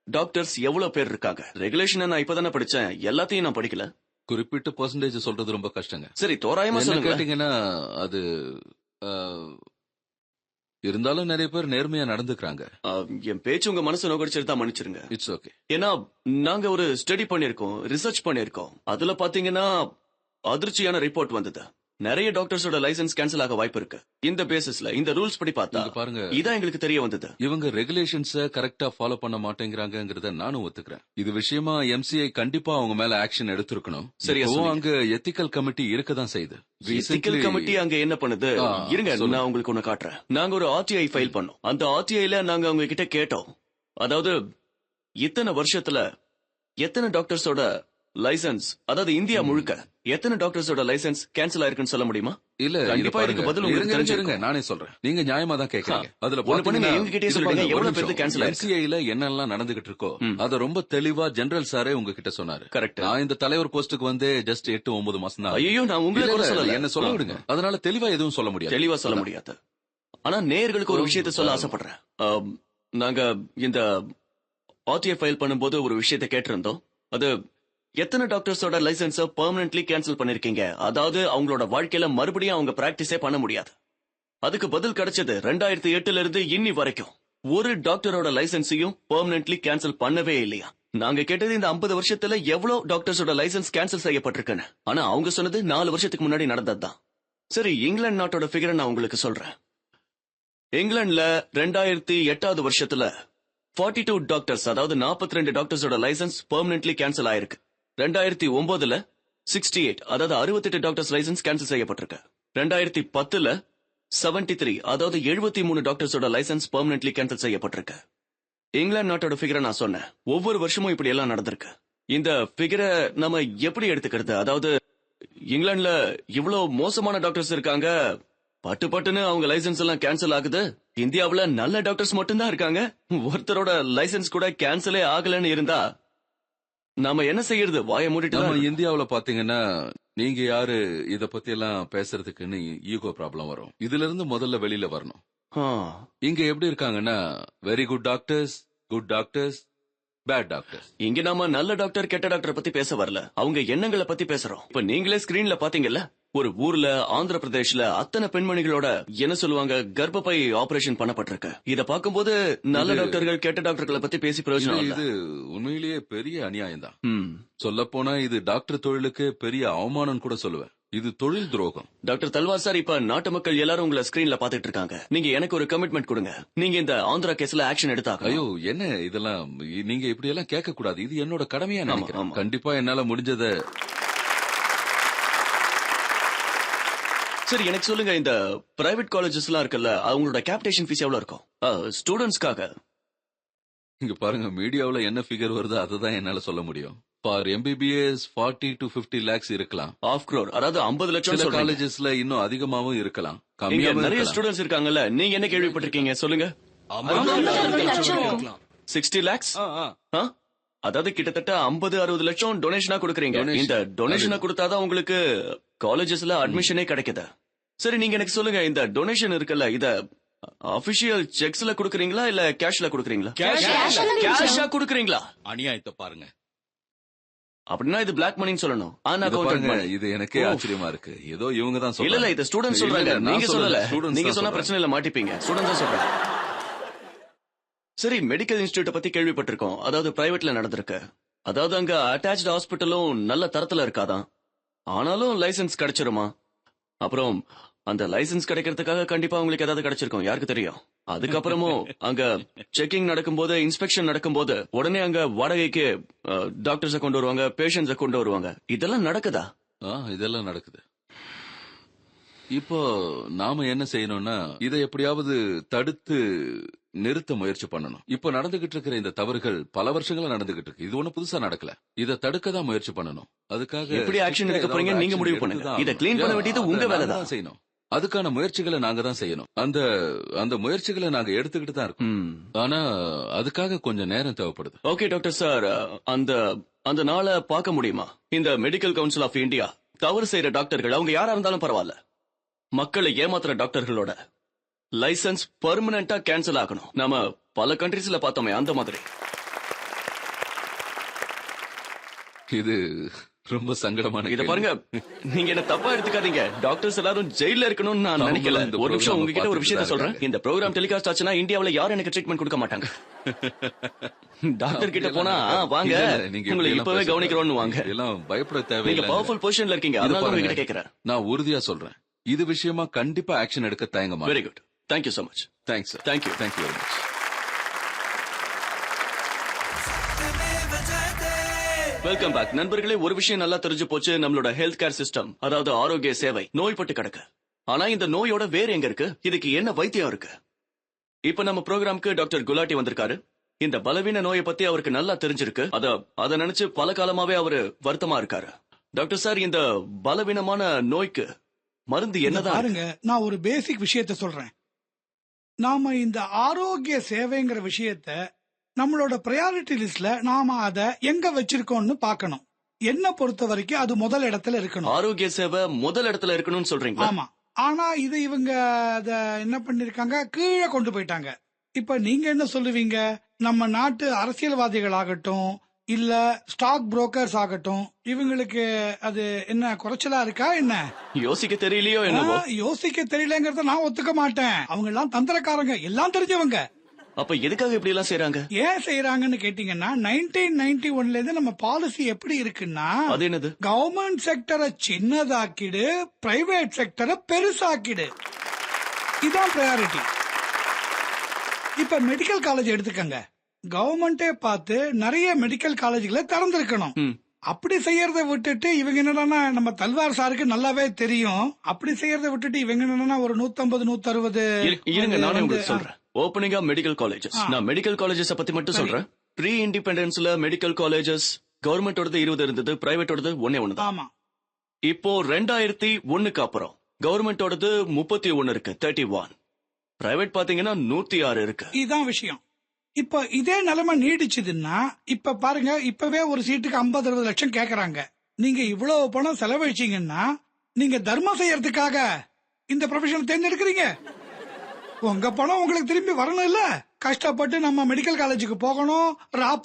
டாக்டர்ஸ் எவ்வளவு பேர் இருக்காங்க? ரெகுலேஷனை நான் இப்பதானே படிச்சேன், எல்லாத்தையும் நான் படிக்கல. குறிப்பிட்ட பெர்சன்டேஜ் சொல்றது ரொம்ப கஷ்டங்க. சரி, தோராயமா சொல்லுங்க. கேட்டீங்கன்னா அது இருந்தாலும் நிறைய பேர் நேர்மையா நடந்துக்கிறாங்க. என் பேச்சு உங்க மனசு நோக்கடிச்சிட்டு தான் மன்னிச்சிருங்க. It's okay. ஏன்னா நாங்க ஒரு ஸ்டடி பண்ணிருக்கோம், ரிசர்ச் பண்ணிருக்கோம். அதுல பாத்தீங்கன்னா அதிர்ச்சியான ரிப்போர்ட் வந்தது. நிறைய டாக்டர்ஸோட லைசென்ஸ் கேன்சல் ஆக வாய்ப்பு இருக்கு. இந்த பேசிஸ்ல இந்த ரூல்ஸ் படி பார்த்தா பாருங்க, இதான் எங்களுக்கு தெரிய வந்தது. இவங்க ரெகுலேஷன்ஸ் கரெக்டா ஃபாலோ பண்ண மாட்டேங்கிறாங்கங்கறத நானும் ஒத்துக்கிறேன். இது விஷயமா எம்சிஐ கண்டிப்பா அவங்க மேல ஆக்ஷன் எடுத்திருக்கணும். சரியா சொன்னீங்க. அங்க எத்திக்கல் கமிட்டி இருக்கதான் செய்யுது. எத்திக்கல் கமிட்டி அங்க என்ன பண்ணுது? இருங்க, நான் உங்களுக்கு ஒண்ணு காட்டுறேன். நாங்க ஒரு ஆர்டிஐ ஃபைல் பண்ணோம். அந்த ஆர்டிஐல நாங்க அவங்க கிட்ட கேட்டோம், அதாவது இத்தனை வருஷத்துல எத்தனை டாக்டர்ஸோட லைசென்ஸ், அதாவது இந்தியா முழுக்க எத்தனை டாக்டர்ஸோட லைசென்ஸ் கேன்சல் ஆயிருக்குன்னு சொல்ல முடியுமா? இல்ல, கண்டிப்பா இதுக்கு பதில் உங்களுக்கு தெரிஞ்சிருங்க. நானே சொல்றேன், நீங்க நியாயமா தான் கேக்குறீங்க. அதுல எங்ககிட்டயே சொல்லுங்க எவ்வளவு பேருக்கு கேன்சல் ஆயிருக்கு. எம்சிஐல என்னெல்லாம் நடந்துகிட்டு இருக்கோ அத ரொம்ப தெளிவா ஜெனரல் சாரே உங்ககிட்ட சொன்னாரு. கரெக்ட். நான் இந்த தலைவர் போஸ்டுக்கு வந்து ஜஸ்ட் 8-9 மாசம் தான். ஐயோ, நான் உங்களை சொல்லல, என்ன சொல்ல விடுங்க. அதனால தெளிவா எதுவும் சொல்ல முடியாது. தெளிவா சொல்ல முடியாது. ஆனா நேயர்களுக்கு ஒரு விஷயத்தை சொல்ல ஆசைப்படுறேன். நாங்க இந்த ஆர்டிஐ ஃபைல் பண்ணும்போது ஒரு விஷயத்தை கேட்டிருந்தோம். அது எத்தனை டாக்டர்ஸோட லைசென்ஸ பெர்மனன்ட்லி கேன்சல் பண்ணிருக்கீங்க, அதாவது அவங்களோட வாழ்க்கையில மறுபடியும் அவங்க பிராக்டிஸே பண்ண முடியாது. அதுக்கு பதில் கிடைச்சது 2008 இருந்து இன்னி வரைக்கும் ஒரு டாக்டரோட லைசென்ஸையும் பெர்மனன்ட்லி கேன்சல் பண்ணவே இல்லையா. நாங்க கேட்டது இந்த 50 வருஷத்துல எவ்வளவு டாக்டர்ஸோட லைசென்ஸ் கேன்சல் செய்யப்பட்டிருக்குன்னு. ஆனா அவங்க சொன்னது 4 வருஷத்துக்கு முன்னாடி நடந்ததுதான். சரி, இங்கிலாந்து நாட்டோட ஃபிகரை நான் உங்களுக்கு சொல்றேன். இங்கிலாந்துல 2008 வருஷத்துல 42 டாக்டர்ஸ், அதாவது 42 டாக்டர்ஸோட லைசென்ஸ் பெர்மனன்ட்லி கேன்சல் ஆயிருக்கு. 2009 68, அதாவது 68 டாக்டர்ஸ் லைசென்ஸ் கேன்சல் செய்யப்பட்டிருக்கு. 2010 73, அதாவது 73 டாக்டர்ஸோட லைசென்ஸ் பெர்மனன்ட்லி கேன்சல் செய்யப்பட்டிருக்கு. இங்கிலாந்து நாட்டோட ஃபிகரை நான் சொன்னேன். ஒவ்வொரு வருஷமும் இப்படி எல்லாம் நடந்திருக்கு. இந்த ஃபிகரை நம்ம எப்படி எடுத்துக்கிறது? அதாவது இங்கிலாந்துல இவ்வளவு மோசமான டாக்டர்ஸ் இருக்காங்க, பட்டுன்னு அவங்க லைசென்ஸ் எல்லாம் கேன்சல் ஆகுது. இந்தியாவுல நல்ல டாக்டர்ஸ் மட்டும்தான் இருக்காங்க, ஒருத்தரோட லைசென்ஸ் கூட கேன்சலே ஆகலன்னு இருந்தா நாம என்ன செய்யறது? வாய மூடிட்டு நம்ம இந்தியாவுல பாத்தீங்கன்னா, நீங்க யாரு இத பத்தி எல்லாம் பேசுறதுக்குன்னு ஈகோ ப்ராப்ளம் வரும். இதுல இருந்து முதல்ல வெளியில வரணும். இங்க எப்படி இருக்காங்கன்னா, very good doctors, good doctors, bad doctors. இங்க நாம நல்ல டாக்டர் கெட்ட டாக்டர் பத்தி பேச வரல, அவங்க எண்ணங்களை பத்தி பேசுறோம். இப்ப நீங்களே ஸ்கிரீன்ல பாத்தீங்கல்ல, ஒரு ஊர்ல ஆந்திர பிரதேஷ்ல அத்தனை பெண்மணிகளோட என்ன சொல்லுவாங்க, கர்ப்பப்பை ஆபரேஷன் பண்ணப்பட்டிருக்கு. இத பாக்கும்போது நல்ல டாக்டர்கள் கெட்ட டாக்டர்களை பத்தி பேசி பிரயோஜனம் இல்ல. இது உண்மையிலேயே பெரிய அநியாயம் தான். சொல்ல போனா இது டாக்டர் தொழிலுக்கு பெரிய அவமானம் கூட சொல்லுவேன். இது தொழில் துரோகம். டாக்டர் தல்வார் சார், இப்ப நாட்டு மக்கள் எல்லாரும் உங்களை ஸ்கிரீன்ல பாத்துட்டு இருக்காங்க. நீங்க எனக்கு ஒரு கமிட்மெண்ட் கொடுங்க. நீங்க இந்த ஆந்திரா கேஸ்ல ஆக்ஷன் எடுத்தாங்க. ஐயோ, என்ன இதெல்லாம், நீங்க இப்படி எல்லாம் கேட்க கூடாது. இது என்னோட கடமையா நினைக்கிறேன். கண்டிப்பா என்னால முடிஞ்சத. சரி, எனக்கு சொல்லுங்க, இந்த பிரைவேட் காலேஜஸ் எல்லாம் இருக்குல்ல, அவங்களோட கேபிடேஷன் ஃபீஸ் எவ்வளவு இருக்கும் ஸ்டூடெண்ட்ஸ்க்காக? இங்க பாருங்க, மீடியாவுல என்ன ஃபிகர் வருதோ அதுதான் என்னால சொல்ல முடியும். ஃபார் MBBS 40 to 50 lakhs இருக்கலாம். ½ crore, அதாவது 50 லட்சம். சில காலேஜஸ்ல இன்னும் அதிகமாவும் இருக்கலாம், இங்க கம்மியாவும் நிறைய இருக்கலாம். ஸ்டூடெண்ட்ஸ் இருக்காங்கல்ல, நீங்க என்ன கேள்விப்பட்டிருக்கீங்க சொல்லுங்க? 60 lakhs, அதாவது கிட்டத்தட்ட 50-60 லட்சம் டொனேஷனா கொடுக்கறீங்க. இந்த டொனேஷனா கொடுத்தாதான் உங்களுக்கு காலேஜஸ்ல அட்மிஷனே கிடைக்குது. சரி, நீங்க எனக்கு சொல்லுங்க, இந்த டொனேஷன் இருக்குல்ல, இத அபிஷியல் செக்ஸ்ல கொடுக்கறீங்களா இல்ல கேஷ்ல கொடுக்கறீங்களா? கேஷா கொடுக்கறீங்களா? அநியாயத்தை பாருங்க. அப்படின்னா இது பிளாக் மணின்னு சொல்லணும். இது எனக்கே ஆச்சரியமா இருக்கு. ஏதோ இவங்க தான் சொல்றாங்க. இல்ல, இது ஸ்டூடெண்ட் சொல்றாங்க, நீங்க சொல்லல. நீங்க சொன்னா பிரச்சனை இல்ல, மாட்டிப்பீங்க. ஸ்டூடெண்ட் தான் சொல்றாங்க. சரி, மெடிக்கல் இன்ஸ்டிடியூட் பத்தி கேள்விப்பட்டிருக்கோம், அதாவது பிரைவேட்ல நடந்திருக்கு. அதாவது அங்க அட்டாச்ட் ஹாஸ்பிட்டலும் நல்ல தரத்துல இருக்காதான், ஆனாலும் லைசென்ஸ் கிடைச்சிருமா? அப்புறம் அந்த லைசென்ஸ் கிடைக்கிறதுக்காக கண்டிப்பா உங்களுக்கு ஏதாவது கிடைச்சிருக்கும், யாருக்கு தெரியும்? அதுக்கப்புறமும் அங்க செக்கிங் நடக்கும்போது, இன்ஸ்பெக்ஷன் நடக்கும்போது உடனே அங்க வாடகைக்கு டாக்டர்ஸ கொண்டு வருவாங்க, பேஷண்ட்ஸ கொண்டு வருவாங்க. இதெல்லாம் நடக்குதா? இதெல்லாம் நடக்குது. இப்போ நாம என்ன செய்யணும்னா, இதை எப்படியாவது தடுத்து நிறுத்த முயற்சி பண்ணணும். இப்ப நடந்துகிட்டு இருக்கிற இந்த தவறுகள் பல வருஷங்களா நடந்துகிட்டு இருக்கு. இது ஒண்ணு புதுசா நடக்கல. இதை தடுக்க தான் முயற்சி பண்ணணும். அதுக்காக எப்படி ஆக்ஷன் எடுக்க போறீங்க நீங்க முடிவு பண்ணுங்க. இதை க்ளீன் பண்ண வேண்டியது உங்க வேலை தான் செய்யணும். அதுக்கான முயற்சிகளை நாங்க தான் செய்யணும். அந்த முயற்சிகளை நாங்க எடுத்துக்கிட்டு தான் இருக்கோம். ஆனா அதுக்காக கொஞ்சம் நேரம் தேவைப்படுது. ஓகே டாக்டர் சார், அந்த நாளை பார்க்க முடியுமா? இந்த மெடிக்கல் கவுன்சில் ஆஃப் இந்தியா தவறு செய்யற டாக்டர்கள், அவங்க யாரா இருந்தாலும் பரவாயில்ல, மக்களை ஏமாத்துற டாக்டர்களோட லைசென்ஸ் பெர்மனண்டா கேன்சல் ஆகணும். நாம பல கண்ட்ரீஸ்ல பார்த்தோமே, அந்த மாதிரி. இது ரொம்ப சங்கடமான இத கேள்வி. பாருங்க, நீங்க என்ன தப்பா எடுத்துக்காதீங்க. டாக்டர்ஸ் எல்லாரும் ஜெயில இருக்கணும்னு நான் அவங்களும் நினைக்கல. இந்த ஒரு நிமிஷம் program உங்ககிட்ட ஒரு விஷயத்த பார்த்துட்டு சொல்றேன். தான் இந்த ப்ரோகிராம் டெலிகாஸ்ட் ஆச்சுன்னா இந்தியாவுல யாரும் எனக்கு ட்ரீட்மெண்ட் கொடுக்க மாட்டாங்க. டாக்டர் கிட்ட போனா வாங்க, இல்ல, இல்ல, நீங்க உங்களை இப்படி இப்பவே எல்லாம் கவனிக்கிறோம்னு வாங்க. எல்லாம் பயப்பட நீங்க தேவையில்லை. பவர்ஃபுல் பொசிஷன்ல இருக்கீங்க, இது அதனால பாருங்க, உங்ககிட்ட கேக்குறேன். நான் உறுதியா சொல்றேன், இது விஷயமா கண்டிப்பா ஆக்ஷன் எடுக்க தயங்க மாட்டேன். Very good, thank you so much. Thanks sir. Thank you. Thank you very much. Welcome back நண்பர்களே. ஒரு விஷயம் நல்லா தெரிஞ்சு போச்சு, நம்மளோட ஹெல்த் கேர் சிஸ்டம், அதாவது ஆரோக்கிய சேவை நோய்பட்டு கிடக்கு. ஆனா இந்த நோயோட வேர் எங்க இருக்கு, இதுக்கு என்ன வைத்தியம் இருக்கு? இப்ப நம்ம ப்ரோக்ராம்க்கு டாக்டர் குலாட்டி வந்திருக்காரு. இந்த பலவீன நோயை பத்தி அவருக்கு நல்லா தெரிஞ்சிருக்கு. அத நினைச்சு பல காலமாவே அவரு வருத்தமா இருக்காரு. டாக்டர் சார், இந்த பலவீனமான நோய்க்கு மருந்து என்னதான் பாருங்க, நான் ஒரு பேசிக் விஷயத்த சொல்றேன். நாம இந்த ஆரோக்கிய சேவைங்கிற விஷயத்த நம்மளோட பிரையாரிட்டி லிஸ்ட்ல நாம அத எங்க வச்சிருக்கோம்னு பார்க்கணும். என்ன பொறுத்த வரைக்கும் அது முதல் இடத்துல இருக்கணும். ஆரோக்கிய சேவை முதல் இடத்துல இருக்கணும்னு சொல்றீங்க? ஆமா. ஆனா இது இவங்க அத என்ன பண்ணிருக்காங்க, கீழே கொண்டு போயிட்டாங்க. இப்ப நீங்க என்ன சொல்லுவீங்க? நம்ம நாட்டு அரசியல்வாதிகள் ஆகட்டும், இல்ல ஸ்டாக் புரோக்கர்ஸ் ஆகட்டும், இவங்களுக்கு அது என்ன குறைச்சலா இருக்கா என்ன? யோசிக்க தெரியலையோ என்னவோ. யோசிக்க தெரியலங்கறத நான் ஒத்துக்க மாட்டேன். அவங்க எல்லாம் தந்திரக்காரங்க, எல்லாம் தெரிஞ்சவங்க. அப்ப எதுக்காக இப்படி எல்லாம் செய்யறாங்க? ஏன் செய்யறாங்கன்னு கேட்டீங்கன்னா, 1991ல இருந்து நம்ம பாலிசி எப்படி இருக்குன்னா, அது என்னது? கவர்மெண்ட் செக்டரை சின்னதாக்கிடு, பிரைவேட் செக்டரை பெருசாக்கிடு. இதான் பிரையாரிட்டி. இப்ப மெடிக்கல் காலேஜ் எடுத்துக்கங்க. கவர்மெண்டே பார்த்து நிறைய மெடிக்கல் காலேஜ்களை திறந்திருக்கணும். அப்படி செய்யறத விட்டுட்டு இவங்க என்னன்னா, நம்ம தல்வார் சாருக்கு நல்லாவே தெரியும், அப்படி செய்யறத விட்டுட்டு இவங்க என்னன்னா ஒரு 150 160 இருங்க, நானே உங்களுக்கு சொல்றேன். Opening of medical colleges. நான் மெடிக்கல் காலேஜஸ் பத்தி மட்டும் சொல்றேன். ப்ரீ இண்டிபெண்டன்ஸ்ல மெடிக்கல் காலேஜஸ் கவர்மெண்டோடது 20 இருந்தது, பிரைவேட்டோடது ஒண்ணு தான். ஆமா. இப்போ 2001க்கு அப்புறம் கவர்மெண்டோடது 31 இருக்கு, 31. பிரைவேட் பாத்தீங்கன்னா 106 இருக்கு. இதுதான் விஷயம். இப்ப இதே நிலைமை நீடிச்சதுன்னா, இப்ப பாருங்க, இப்பவே ஒரு சீட்டுக்கு 50-60 லட்சம் கேக்குறாங்க. நீங்க இவ்வளவு பணம் செலவழிச்சீங்கன்னா, நீங்க தர்மம் செய்யறதுக்காக இந்த ப்ரொஃபஷன் தேர்ந்தெடுக்கிறீங்க. உங்க பணம் உங்களுக்கு திரும்பி வரணும் இல்ல? கஷ்டப்பட்டு நம்ம மெடிக்கல் காலேஜுக்கு போகணும்,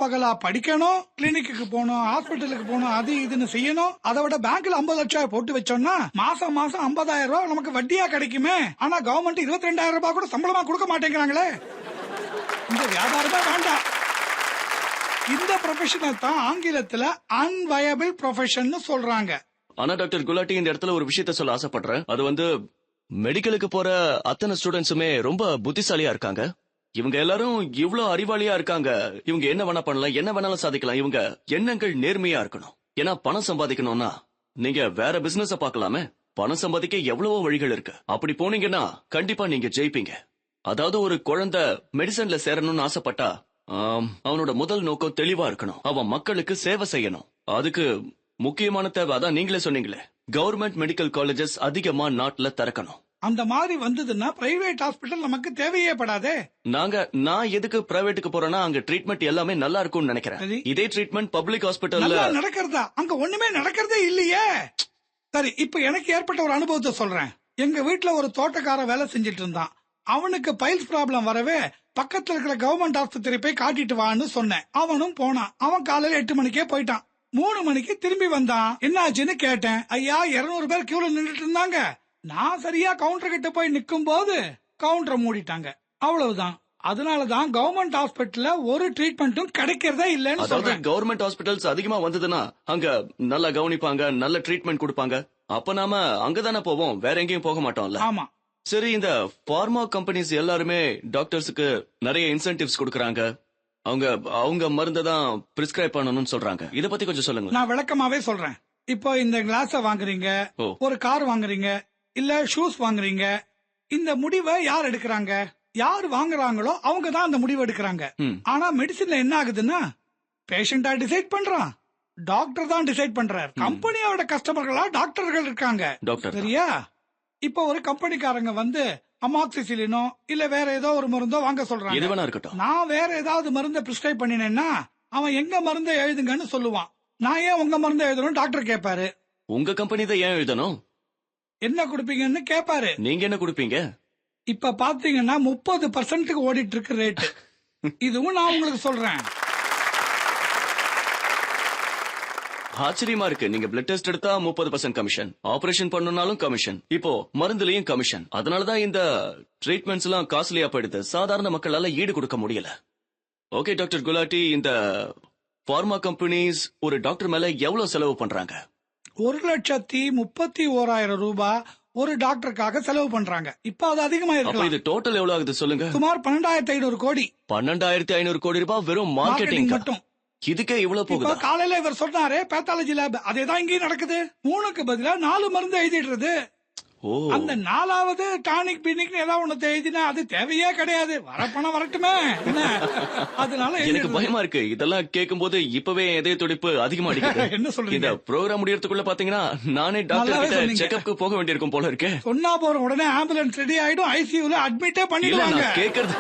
பகலா படிக்கணும், கிளினிக்கு போகணும், ஹாஸ்பிட்டலுக்கு போகணும், அது இதுன்னு செய்யணும். அதை விட பேங்க்ல 50 லட்சம் போட்டு வச்சோம்னா மாசம் 50,000 ரூபாய் நமக்கு வட்டியா கிடைக்குமே. ஆனா கவர்மெண்ட் 22,000 ரூபாய் கூட சம்பளமா கொடுக்க மாட்டேங்கிறாங்களே. இந்த வியாபாரமே வேண்டாம். இந்த ப்ரொஃபஷனை தான் ஆங்கிலத்துல அன்வயபிள் ப்ரொஃபஷன் சொல்றாங்க. ஆனா டாக்டர் குலாட்டி, இந்த இடத்துல ஒரு விஷயத்த சொல்ல ஆசைப்படுறேன். அது மெடிக்கலுக்கு போற அத்தனை ஸ்டூடெண்ட்ஸுமே ரொம்ப புத்திசாலியா இருக்காங்க. இவங்க எல்லாரும் இவ்ளோ அறிவாளியா இருக்காங்க. இவங்க என்ன வேணா பண்ணலாம், என்ன வேணாலும் சாதிக்கலாம். இவங்க எண்ணங்கள் நேர்மையா இருக்கணும். ஏன்னா பணம் சம்பாதிக்கணும்னா நீங்க வேற பிசினஸ் பார்க்கலாமே. பணம் சம்பாதிக்க எவ்வளவோ வழிகள் இருக்கு. அப்படி போனீங்கன்னா கண்டிப்பா நீங்க ஜெயிப்பீங்க. அதாவது ஒரு குழந்தை மெடிசன்ல சேரணும்னு ஆசைப்பட்டா அவனோட முதல் நோக்கம் தெளிவா இருக்கணும். அவன் மக்களுக்கு சேவை செய்யணும். அதுக்கு முக்கியமான தேவை, அதான் நீங்களே சொன்னீங்களே, கவர்மெண்ட் மெடிக்கல் காலேஜஸ் அதிகமா நாட்டுல திறக்கணும். அந்த மாதிரி வந்ததுன்னா பிரைவேட் ஹாஸ்பிட்டல் நமக்கு தேவையே படாதே. நான் எதுக்கு பிரைவேட்டுக்கு போறேன்னா, அங்க ட்ரீட்மெண்ட் எல்லாமே நல்லா இருக்கும்னு நினைக்கிறேன். இதே ட்ரீட்மெண்ட் பப்ளிக் ஹாஸ்பிட்டல்ல நடக்கிறதா? அங்க ஒண்ணுமே நடக்கிறதே இல்லையே. சரி, இப்ப எனக்கு ஏற்பட்ட ஒரு அனுபவத்தை சொல்றேன். எங்க வீட்டுல ஒரு தோட்டக்கார வேலை செஞ்சிட்டு இருந்தான். அவனுக்கு பைல்ஸ் ப்ராப்ளம் வரவே பக்கத்துல இருக்கிற கவர்மெண்ட் ஆஸ்பத்திரி போய் காட்டிட்டு வான்னு சொன்னேன். அவனும் போனான். அவன் காலையில 8 மணிக்கே போயிட்டான். 3 மணிக்கு திரும்பி வந்தான். என்ன ஆச்சுன்னு கேட்டேன். ஐயா, 200 பேர் கியூல நின்றுட்டு இருந்தாங்க. நான் சரியா கவுண்டர் கிட்ட போய் நிக்கும் போது கவுண்டரை மூடிட்டாங்க. அவ்வளவுதான். அதனாலதான் கவர்மெண்ட் ஹாஸ்பிட்டல்ல ஒரு ட்ரீட்மெண்ட்டும் கிடைக்கிறதே இல்லன்னு சொல்றேன். கவர்மெண்ட் ஹாஸ்பிட்டல்ஸ் அதிகமா வந்ததுன்னா அங்க நல்லா கவனிப்பாங்க, நல்ல ட்ரீட்மெண்ட் கொடுப்பாங்க. அப்ப நாம அங்கதானே போவோம், வேற எங்கேயும் போக மாட்டோம்ல. ஆமா. சரி, இந்த பார்மா கம்பெனிஸ் எல்லாருமே டாக்டர்ஸுக்கு நிறைய இன்சென்டிவ்ஸ் கொடுக்கறாங்க. அவங்க மருந்து தான் பிரிஸ்கிரைப் பண்ணணும்னு சொல்றாங்க. இத பத்தி கொஞ்சம் சொல்லுங்க. நான் விளக்கமாவே சொல்றேன். இப்போ இந்த கிளாஸ வாங்குறீங்க, ஒரு கார் வாங்குறீங்க, இல்ல ஷூஸ் வாங்குறீங்க. இந்த முடிவை யார் எடுக்கிறாங்க? யார் வாங்குறாங்களோ அவங்க தான் அந்த முடிவு எடுக்கிறாங்க. ஆனா மெடிசின்ல என்ன ஆகுதுன்னா, பேஷண்டா டிசைட் பண்றான், டாக்டர் தான் டிசைட் பண்றாரு. கம்பெனியோட கஸ்டமர்களா டாக்டர்கள் இருக்காங்க. சரியா? இப்போ ஒரு கம்பெனிக்காரங்க வந்து அமாக்சிசிலினோ இல்ல வேற ஏதோ ஒரு மருந்தோ வாங்க சொல்றாங்க. நான் வேற ஏதாவது மருந்தை பிரிஸ்கிரைப் பண்ணினேன்னா அவன் எங்க மருந்தை எழுதுங்கன்னு சொல்லுவான். நான் ஏன் உங்க மருந்தை எழுதணும் டாக்டர் கேட்பாரு. உங்க கம்பெனி தான் ஏன் எழுதணும்? என்ன குடுப்பீங்கன்னு கேட்பாரு. நீங்க என்ன குடுப்பீங்க? இப்ப பாத்தீங்கன்னா 30% ஓடிட்டு இருக்கு ரேட். இதுவும் நான் உங்களுக்கு சொல்றேன். ஆச்சரியமா இருக்கு. நீங்க பிளட் டெஸ்ட் எடுத்தா 30% கமிஷன், ஆபரேஷன் பண்ணனாலும் கமிஷன், இப்போ மருந்துலயும் கமிஷன். அதனாலதான் இந்த ட்ரீட்மெண்ட்ஸ் எல்லாம் காஸ்ட்லியா போயிடுது. சாதாரண மக்களால ஈடு கொடுக்க முடியல. ஓகே டாக்டர் குலாட்டி, இந்த பார்மா கம்பெனிஸ் ஒரு டாக்டர் மேல எவ்வளவு செலவு பண்றாங்க? 1,31,000 ரூபாய் ஒரு டாக்டருக்காக செலவு பண்றாங்க. இப்ப அது அதிகமா அப்ப இது டோட்டல் எவ்வளவு ஆகுது சொல்லுங்க? சுமார் 12,500 கோடி. 12,500 கோடி ரூபாய் வெறும் மார்க்கெட்டிங் மட்டும். இதுக்கே இவ்வளவு இப்ப போகுது. காலையில இவர் சொன்னாரே பேத்தாலஜி லேப், அதேதான் இங்கேயும் நடக்குது. 3க்கு பதிலா 4 மருந்து எழுதிடுறது. ஓ, அந்த 4வது டானிக் பினிக் ஏதாவது ஒண்ணு எழுதினா அது தேவையே கிடையாது. வர பணம் வரட்டுமே என்ன, அதனால எனக்கு எழுதிடுறது. பயமா இருக்கு. இதெல்லாம் கேட்கும் போது இப்பவே இதய துடிப்பு அதிகமா அடிக்குது. என்ன சொல்றீங்க? இந்த ப்ரோக்ராம் முடியறதுக்குள்ள பாத்தீங்கன்னா நானே டாக்டர் நல்லாவே கிட்ட சொன்னீங்க. செக்அப்க்கு போக வேண்டியிருக்கும் போல இருக்கு. சொன்னா போற உடனே ஆம்புலன்ஸ் ரெடி ஆயிடும், ஐசியூல அட்மிட்டே இல்ல, பண்ணிடுவாங்க. நான் கேக்குறது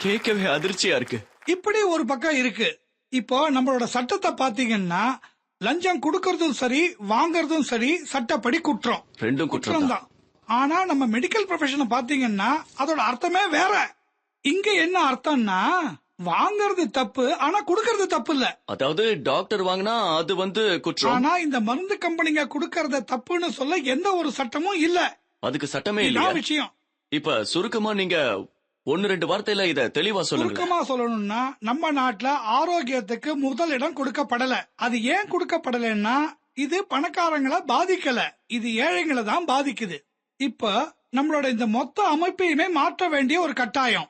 கேட்கவே அதிர்ச்சியா இருக்கு. இப்படி ஒரு பக்கம் இருக்கு. இப்போ நம்மளோட சட்டத்தை பாத்தீங்கன்னா லஞ்சம் கொடுக்கறதும் சரி வாங்கறதும் சரி சட்டப்படி குற்றம். ரெண்டும் குற்றம் தான். ஆனா நம்ம மெடிக்கல் ப்ரொஃபஷனை பாத்தீங்கன்னா அதோட அர்த்தமே வேற. இங்க என்ன அர்த்தம்னா வாங்கறது தப்பு, ஆனா கொடுக்கறது தப்பு இல்ல. அதாவது டாக்டர் வாங்கினா அது குற்றம். ஆனா இந்த மருந்து கம்பெனிங்க கொடுக்கறத தப்புன்னு சொல்ல எந்த ஒரு சட்டமும் இல்ல. அதுக்கு சட்டமே இல்ல இதான் விஷயம். இப்ப சுருக்கமா நீங்க 1-2 வார்த்தையில இத தெளிவா சொல்லுங்க. சுருக்கமா சொல்லணும்னா நம்ம நாட்டுல ஆரோக்கியத்துக்கு முதலிடம் கொடுக்கப்படல. அது ஏன் கொடுக்கப்படலன்னா இது பணக்காரங்களை பாதிக்கல, இது ஏழைங்களை தான் பாதிக்குது. இப்ப நம்மளோட இந்த மொத்த அமைப்பையுமே மாற்ற வேண்டிய ஒரு கட்டாயம்.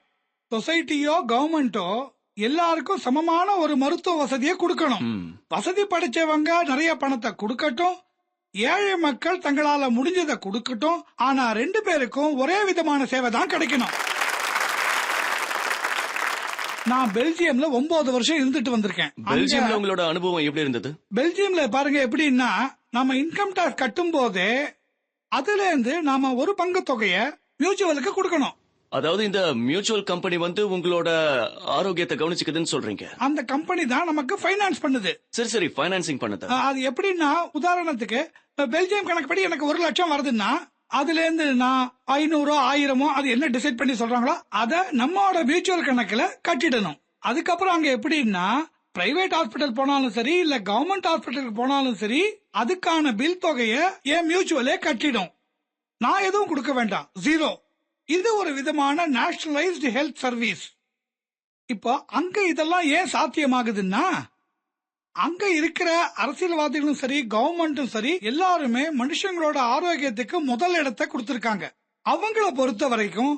சொசைட்டியோ கவர்மெண்டோ எல்லாருக்கும் சமமான ஒரு மருத்துவ வசதியை கொடுக்கணும். வசதி படைச்சவங்க நிறைய பணத்தை கொடுக்கட்டும், ஏழை மக்கள் தங்களால முடிஞ்சதை கொடுக்கட்டும். ஆனா 2 பேருக்கும் ஒரே விதமான சேவை தான் கிடைக்கணும். நான் பெல்ஜியம்ல 9 வருஷம் இருந்துட்டு வந்திருக்கேன். பெல்ஜியம்ல உங்களோட அனுபவம் எப்படி இருந்தது? பெல்ஜியம்ல பாருங்க எப்படின்னா, நம்ம இன்கம் டாக்ஸ் கட்டும் போதே அதுல இருந்து நாம ஒரு பங்கு தொகைய மியூச்சுவலுக்கு கொடுக்கணும். அதாவது இந்த மியூச்சுவல் கம்பெனி உங்களோட ஆரோக்கியத்தை கவனிச்சுக்குதுன்னு சொல்றீங்க. அந்த கம்பெனி தான் நமக்கு ஃபைனான்ஸ் பண்ணுது. சரி, ஃபைனான்சிங் பண்ணுது. அது எப்படின்னா, உதாரணத்துக்கு பெல்ஜியம் கணக்குப்படி எனக்கு 1 லட்சம் வருதுன்னா அதுல இருந்து நான் 500 1000 அது என்ன டிசைட் பண்ணி சொல்றாங்களோ அத நம்மளோட மியூச்சுவல் கணக்குல கட்டிடணும். அதுக்கப்புறம் அங்க எப்படின்னா, பிரைவேட் ஹாஸ்பிட்டல் போனாலும் சரி இல்ல கவர்மெண்ட் ஹாஸ்பிட்டலுக்கு போனாலும் சரி அதுக்கான பில் தொகைய என் மியூச்சுவலே கட்டிடும். நான் எதுவும் கொடுக்க வேண்டாம், 0. இது ஒரு விதமான நேஷனலைஸ்டு ஹெல்த் சர்வீஸ். இப்போ அங்க இதெல்லாம் ஏன் சாத்தியமாகுதுன்னா, அங்க இருக்கிற அரசியல்வாதிகளும் சரி கவர்மெண்ட்டும் சரி எல்லாருமே மனுஷங்களோட ஆரோக்கியத்துக்கு முதல் இடத்தை கொடுத்திருக்காங்க. அவங்கள பொறுத்த வரைக்கும்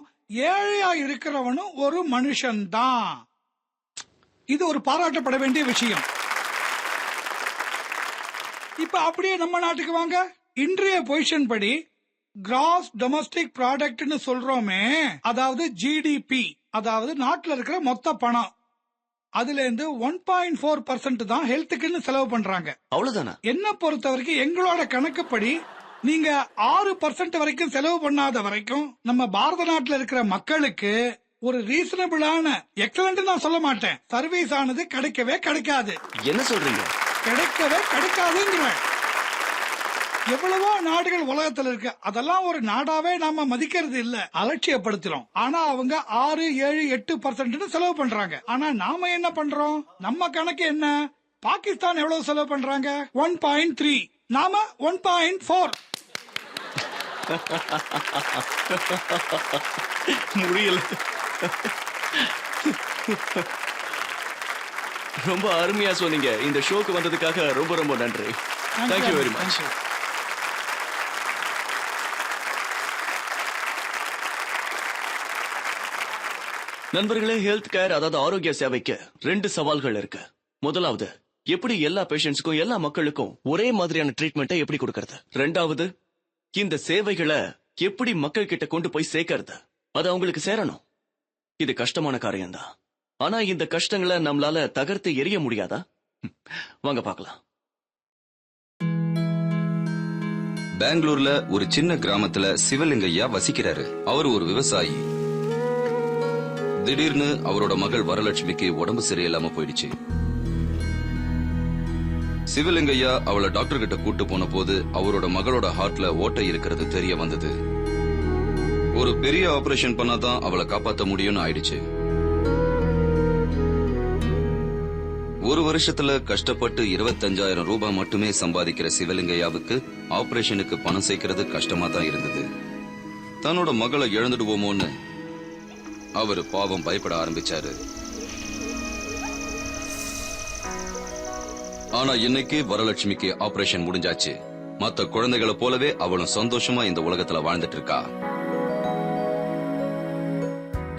ஏழையா இருக்கிறவனும் ஒரு மனுஷன் தான். இது ஒரு பாராட்டப்பட வேண்டிய விஷயம். இப்ப அப்படியே நம்ம நாட்டுக்கு வாங்க. இன்றைய பொசிஷன் படி கிராஸ் டொமஸ்டிக் ப்ராடக்ட்னு சொல்றோமே, அதாவது ஜிடிபி, அதாவது நாட்டுல இருக்கிற மொத்த பணம், அதுல இருந்து 1.4% தான் ஹெல்த்துக்குன்னு செலவு பண்றாங்க. அவ்வளவுதானா? என்ன பொறுத்த வரைக்கும் எங்களோட கணக்குப்படி நீங்க 6% வரைக்கும் செலவு பண்ணாத வரைக்கும் நம்ம பாரத நாட்டுல இருக்கிற மக்களுக்கு ஒரு ரீசனபிளான, எக்ஸலண்ட் நான் சொல்ல மாட்டேன், சர்வீஸ் ஆனது கிடைக்கவே கிடைக்காது. என்ன சொல்றீங்க? கிடைக்கவே கிடைக்காதுங்கிறேன். எவ்வளவோ நாடுகள் உலகத்துல இருக்கு, அதெல்லாம் ஒரு நாடாவே நாம மதிக்கிறது இல்ல, அலட்சியப்படுத்துறோம். ஆனா அவங்க 6, 7, 8% செலவு பண்றாங்க. ஆனா நாம என்ன பண்றோம்? நம்ம கணக்கு என்ன? பாகிஸ்தான் எவ்வளவு செலவு பண்றாங்க? 1.3, நாம 1.4. முடியல. ரொம்ப அருமையா சொன்னீங்க. இந்த ஷோக்கு வந்ததுக்காக ரொம்ப ரொம்ப நன்றி. Thank you very much. நண்பர்களே, ஹெல்த் கேர் அதாவது ஆரோக்கிய சேவைக்கு 2 சவால்கள் இருக்கு. முதலாவது, எப்படி எல்லா பேஷண்ட்ஸ்க்கும் எல்லா மக்களுக்கும் ஒரே மாதிரியான ட்ரீட்மெண்ட்டை எப்படி கொடுக்கறது. 2வது, இந்த சேவைகளை எப்படி மக்கள் கிட்ட கொண்டு போய் சேர்க்கறது, அது அவங்களுக்கு சேரணும். இது கஷ்டமான காரியம்தான். ஆனா இந்த கஷ்டங்களை நம்மளால தகர்த்து எரிய முடியாதா? வாங்க பார்க்கலாம். பெங்களூர்ல ஒரு சின்ன கிராமத்துல சிவலிங்கையா வசிக்கிறாரு. அவர் ஒரு விவசாயி. திடீர்னு அவரோட மகள் வரலட்சுமிக்கு உடம்பு சரியில்லாம போயிடுச்சு. சிவலிங்கையா அவளை டாக்டர் கிட்ட கூட்டு போன போது அவரோட மகளோட ஹார்ட்ல ஓட்டை இருக்கிறது தெரிய வந்தது. ஒரு பெரிய ஆபரேஷன் பண்ணாதான் அவளை காப்பாத்த முடியும்னு ஆயிடுச்சு. ஒரு வருஷத்துல கஷ்டப்பட்டு 25,000 ரூபாய் மட்டுமே சம்பாதிக்கிற சிவலிங்கையாவுக்கு ஆபரேஷனுக்கு பணம் சேர்க்கிறது கஷ்டமா தான் இருந்தது. தன்னோட மகளை இழந்துடுவோமோன்னு அவரு பாவம் பயப்பட ஆரம்பிச்சாரு. ஆனா இன்னைக்கு வரலட்சுமிக்கு ஆபரேஷன் முடிஞ்சாச்சு. மத்த குழந்தைகளை போலவே அவளும் சந்தோஷமா இந்த உலகத்துல வாழ்ந்துட்டு இருக்கா.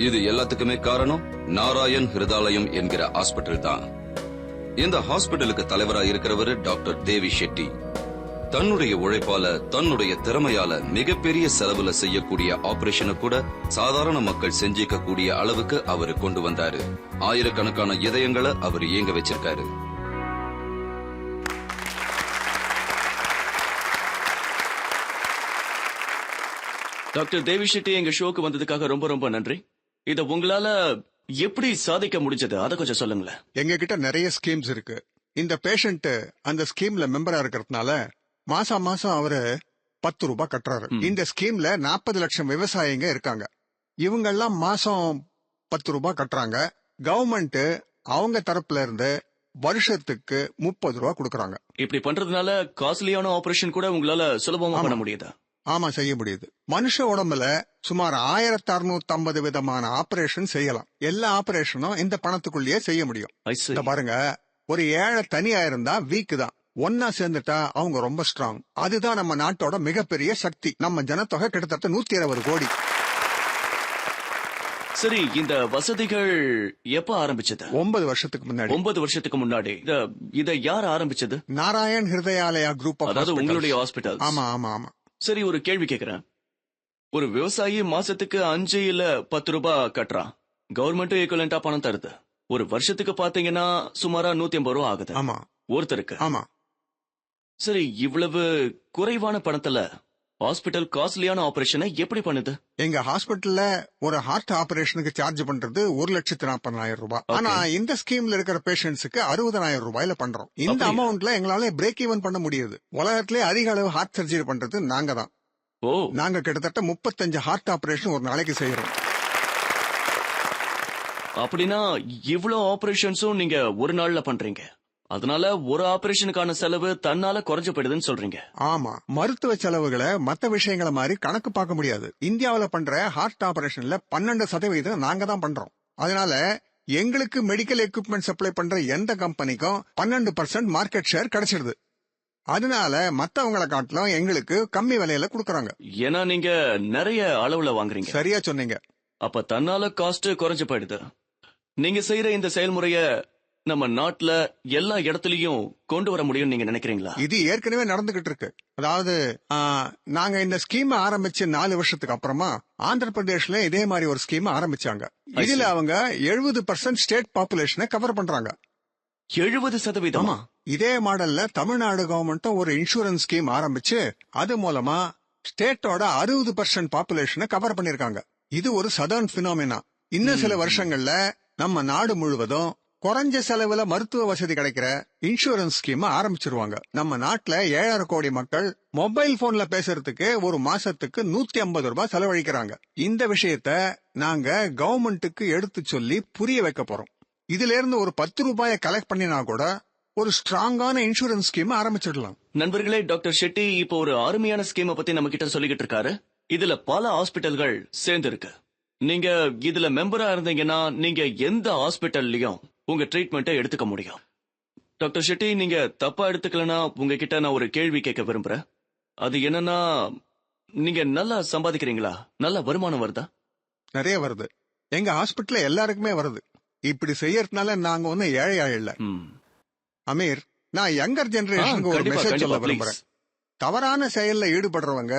இது எல்லாத்துக்குமே காரணம் நாராயண் ஹிருதாலயம் என்கிற ஹாஸ்பிட்டல் தான். இந்த ஹாஸ்பிட்டலுக்கு தலைவரா இருக்கிறவரு டாக்டர் தேவி ஷெட்டி. தன்னுடைய உழைப்பால தன்னுடைய திறமையால மிகப்பெரிய செலவுல செய்யக்கூடிய ஆபரேஷனை கூட சாதாரண மக்கள் செஞ்சிக்க கூடிய அளவுக்கு அவரு கொண்டு வந்தாரு. ஆயிரக்கணக்கான இதயங்களை அவர் இயங்க வச்சிருக்காரு. டாக்டர் தேவி ஷெட்டி எங்க ஷோக்கு வந்ததுக்காக ரொம்ப ரொம்ப நன்றி. இத உங்களால எப்படி சாதிக்க முடிஞ்சது அத கொஞ்சம் சொல்லுங்களேன். எங்க கிட்ட நிறைய ஸ்கீம்ஸ் இருக்கு. இந்த பேஷண்ட் அந்த ஸ்கீம்ல மெம்பரா இருக்கிறதுனால மாசம் மாசம் அவரு 10 ரூபாய் கட்டுறாரு. இந்த ஸ்கீம்ல 40 லட்சம் விவசாயிங்க இருக்காங்க. இவங்க எல்லாம் மாசம் 10 ரூபாய் கட்டுறாங்க. கவர்மெண்ட் அவங்க தரப்புல இருந்து வருஷத்துக்கு 30 ரூபாய் கொடுக்கறாங்க. இப்படி பண்றதுனால காஸ்ட்லியான ஆபரேஷன் கூட உங்களால சுலபமா பண்ண முடியுதா? ஆமா, செய்ய முடியுது. மனுஷ உடம்புல சுமார் 1650 விதமான ஆபரேஷன் செய்யலாம். எல்லா ஆபரேஷனும் இந்த பணத்துக்குள்ளேயே செய்ய முடியும். இந்த பாருங்க, ஒரு ஏழை தனியா இருந்தா வீக் தான், ஒன்னா சேர்ந்துட்டா அவங்க ரொம்ப ஸ்ட்ராங். அதுதான் நம்ம நாட்டோட மிகப்பெரிய சக்தி. நம்ம ஜனத்தொகை கிட்டத்தட்ட 120 கோடி. சரி, இந்த வசதிகள் எப்ப ஆரம்பிச்சது? 9 வருஷத்துக்கு முன்னாடி. 9 வருஷத்துக்கு முன்னாடி இத யார் ஆரம்பிச்சது? நாராயண் ஹிருதயாலயா குரூப் ஆஃப் அதாவது உங்களுடைய ஹாஸ்பிட்டல். ஆமா ஆமா ஆமா. சரி, ஒரு கேள்வி கேக்குறேன். ஒரு விவசாயி மாசத்துக்கு 5 இல்ல 10 ரூபாய் கட்டுறான். கவர்மெண்ட் ஈக்குவலண்டா பணம் தருது. ஒரு வருஷத்துக்கு பாத்தீங்கன்னா சுமாரா 150 ரூபாய் ஆகுது. ஆமா, ஒருத்தருக்கு. ஆமா. சரி, இவ்வளவு குறைவான பணத்துல ஹாஸ்பிட்டல் காஸ்ட்லியான ஆபரேஷனை எப்படி பண்ணுது? எங்க ஹாஸ்பிட்டல்ல ஒரு ஹார்ட் ஆபரேஷனுக்கு சார்ஜ் பண்றது 1,40,000 ரூபாய். ஆனா இந்த ஸ்கீம்ல இருக்கிற பேஷண்ட்ஸுக்கு 60,000 ரூபாயில பண்றோம். இந்த அமௌண்ட்ல எங்களால பிரேக் ஈவன் பண்ண முடியுது. உலகத்திலே அதிக அளவு ஹார்ட் சர்ஜரி பண்றது நாங்க தான். நாங்க கிட்டத்தட்ட 35 ஹார்ட் ஆபரேஷன் ஒரு நாளைக்கு செய்யறோம். அப்படின்னா இவ்வளவு ஆபரேஷன்ஸும் நீங்க ஒரு நாள்ல பண்றீங்க. அதனால ஒரு ஆபரேஷனுக்கான செலவு தன்னால குறைஞ்சு போயிடுதுன்னு சொல்றீங்க. ஆமா, மருத்துவ செலவுகளை மத்த விஷயங்களை மாதிரி கணக்கு பார்க்க முடியாது. இந்தியாவில பண்ற ஹார்ட் ஆபரேஷன்ல 12% நாங்க தான் பண்றோம். அதனால எங்களுக்கு மெடிக்கல் எக்யூப்மெண்ட் சப்ளை பண்ற எந்த கம்பெனிக்கும் 12% மார்க்கெட் ஷேர் கிடைச்சிடுது. அதனால மத்தவங்களை காட்டிலும் எங்களுக்கு கம்மி விலையில குடுக்கறாங்க. ஏன்னா நீங்க நிறைய அளவுல வாங்குறீங்க. சரியா சொன்னீங்க. அப்ப தன்னால காஸ்ட் குறைஞ்சு போயிடுது. நீங்க செய்யற இந்த செயல்முறைய நம்ம நாட்டுல எல்லா இடத்துலயும் கொண்டு வர முடியும் நீங்க நினைக்கிறீங்களா? இது ஏற்கனவே நடந்துகிட்டு இருக்கு. அதாவது நாங்க இந்த ஸ்கீம் ஆரம்பிச்சு 4 வருஷத்துக்கு அப்புறமா ஆந்திர பிரதேஷ்ல இதே மாதிரி ஒரு ஸ்கீம் ஆரம்பிச்சாங்க. இதுல அவங்க 70% ஸ்டேட் பாப்புலேஷனை கவர் பண்றாங்க. 70%? இதே மாடல்ல தமிழ்நாடு கவர்மெண்ட்டும் ஒரு இன்சூரன்ஸ் ஸ்கீம் ஆரம்பிச்சு அது மூலமா ஸ்டேட்டோட 60% பாப்புலேஷனை கவர் பண்ணிருக்காங்க. இது ஒரு சதர்ன் பினாமினா. இன்னும் சில வருஷங்கள்ல நம்ம நாடு முழுவதும் குறைஞ்ச செலவுல மருத்துவ வசதி கிடைக்கிற இன்சூரன்ஸ் ஸ்கீம் ஆரம்பிச்சிருவாங்க. நம்ம நாட்டுல 7.5 கோடி மக்கள் மொபைல் போன்ல பேசுறதுக்கு ஒரு மாசத்துக்கு 150 ரூபாய் செலவழிக்கிறாங்க. இந்த விஷயத்த நாங்க கவர்மெண்ட்டுக்கு எடுத்து சொல்லி புரிய வைக்க போறோம். இதுல இருந்து ஒரு 10 ரூபாயை கலெக்ட் பண்ணினா கூட ஒரு ஸ்ட்ராங்கான இன்சூரன்ஸ் ஸ்கீம் ஆரம்பிச்சிடலாம். நண்பர்களே, டாக்டர் ஷெட்டி இப்போ ஒரு அருமையான ஸ்கீமை பத்தி நம்ம கிட்ட சொல்லிக்கிட்டு இருக்காரு. இதுல பல ஹாஸ்பிட்டல்கள் சேர்ந்து இருக்கு. நீங்க இதுல மெம்பரா இருந்தீங்கன்னா நீங்க எந்த ஹாஸ்பிட்டல்லயும் உங்க ட்ரீட்மெண்ட்டை எடுத்துக்க முடியும். டாக்டர் ஷெட்டி, நீங்க தப்பா எடுத்துக்கலனா உங்ககிட்ட நான் ஒரு கேள்வி கேட்க விரும்புறேன். அது என்னன்னா, நீங்க நல்லா சம்பாதிக்கிறீங்களா? நல்ல வருமானம் வருதா? நிறைய வருது. எங்க ஹாஸ்பிட்டல்ல எல்லாருக்குமே வருது. இப்படி செய்யறதுனால நாங்க ஒன்னும் ஏழையா இல்ல. அமீர், நான் யங்கர் ஜெனரேஷனுக்கு ஒரு மெசேஜ் சொல்ல விரும்புறேன். தவறான செயல்ல ஈடுபடுறவங்க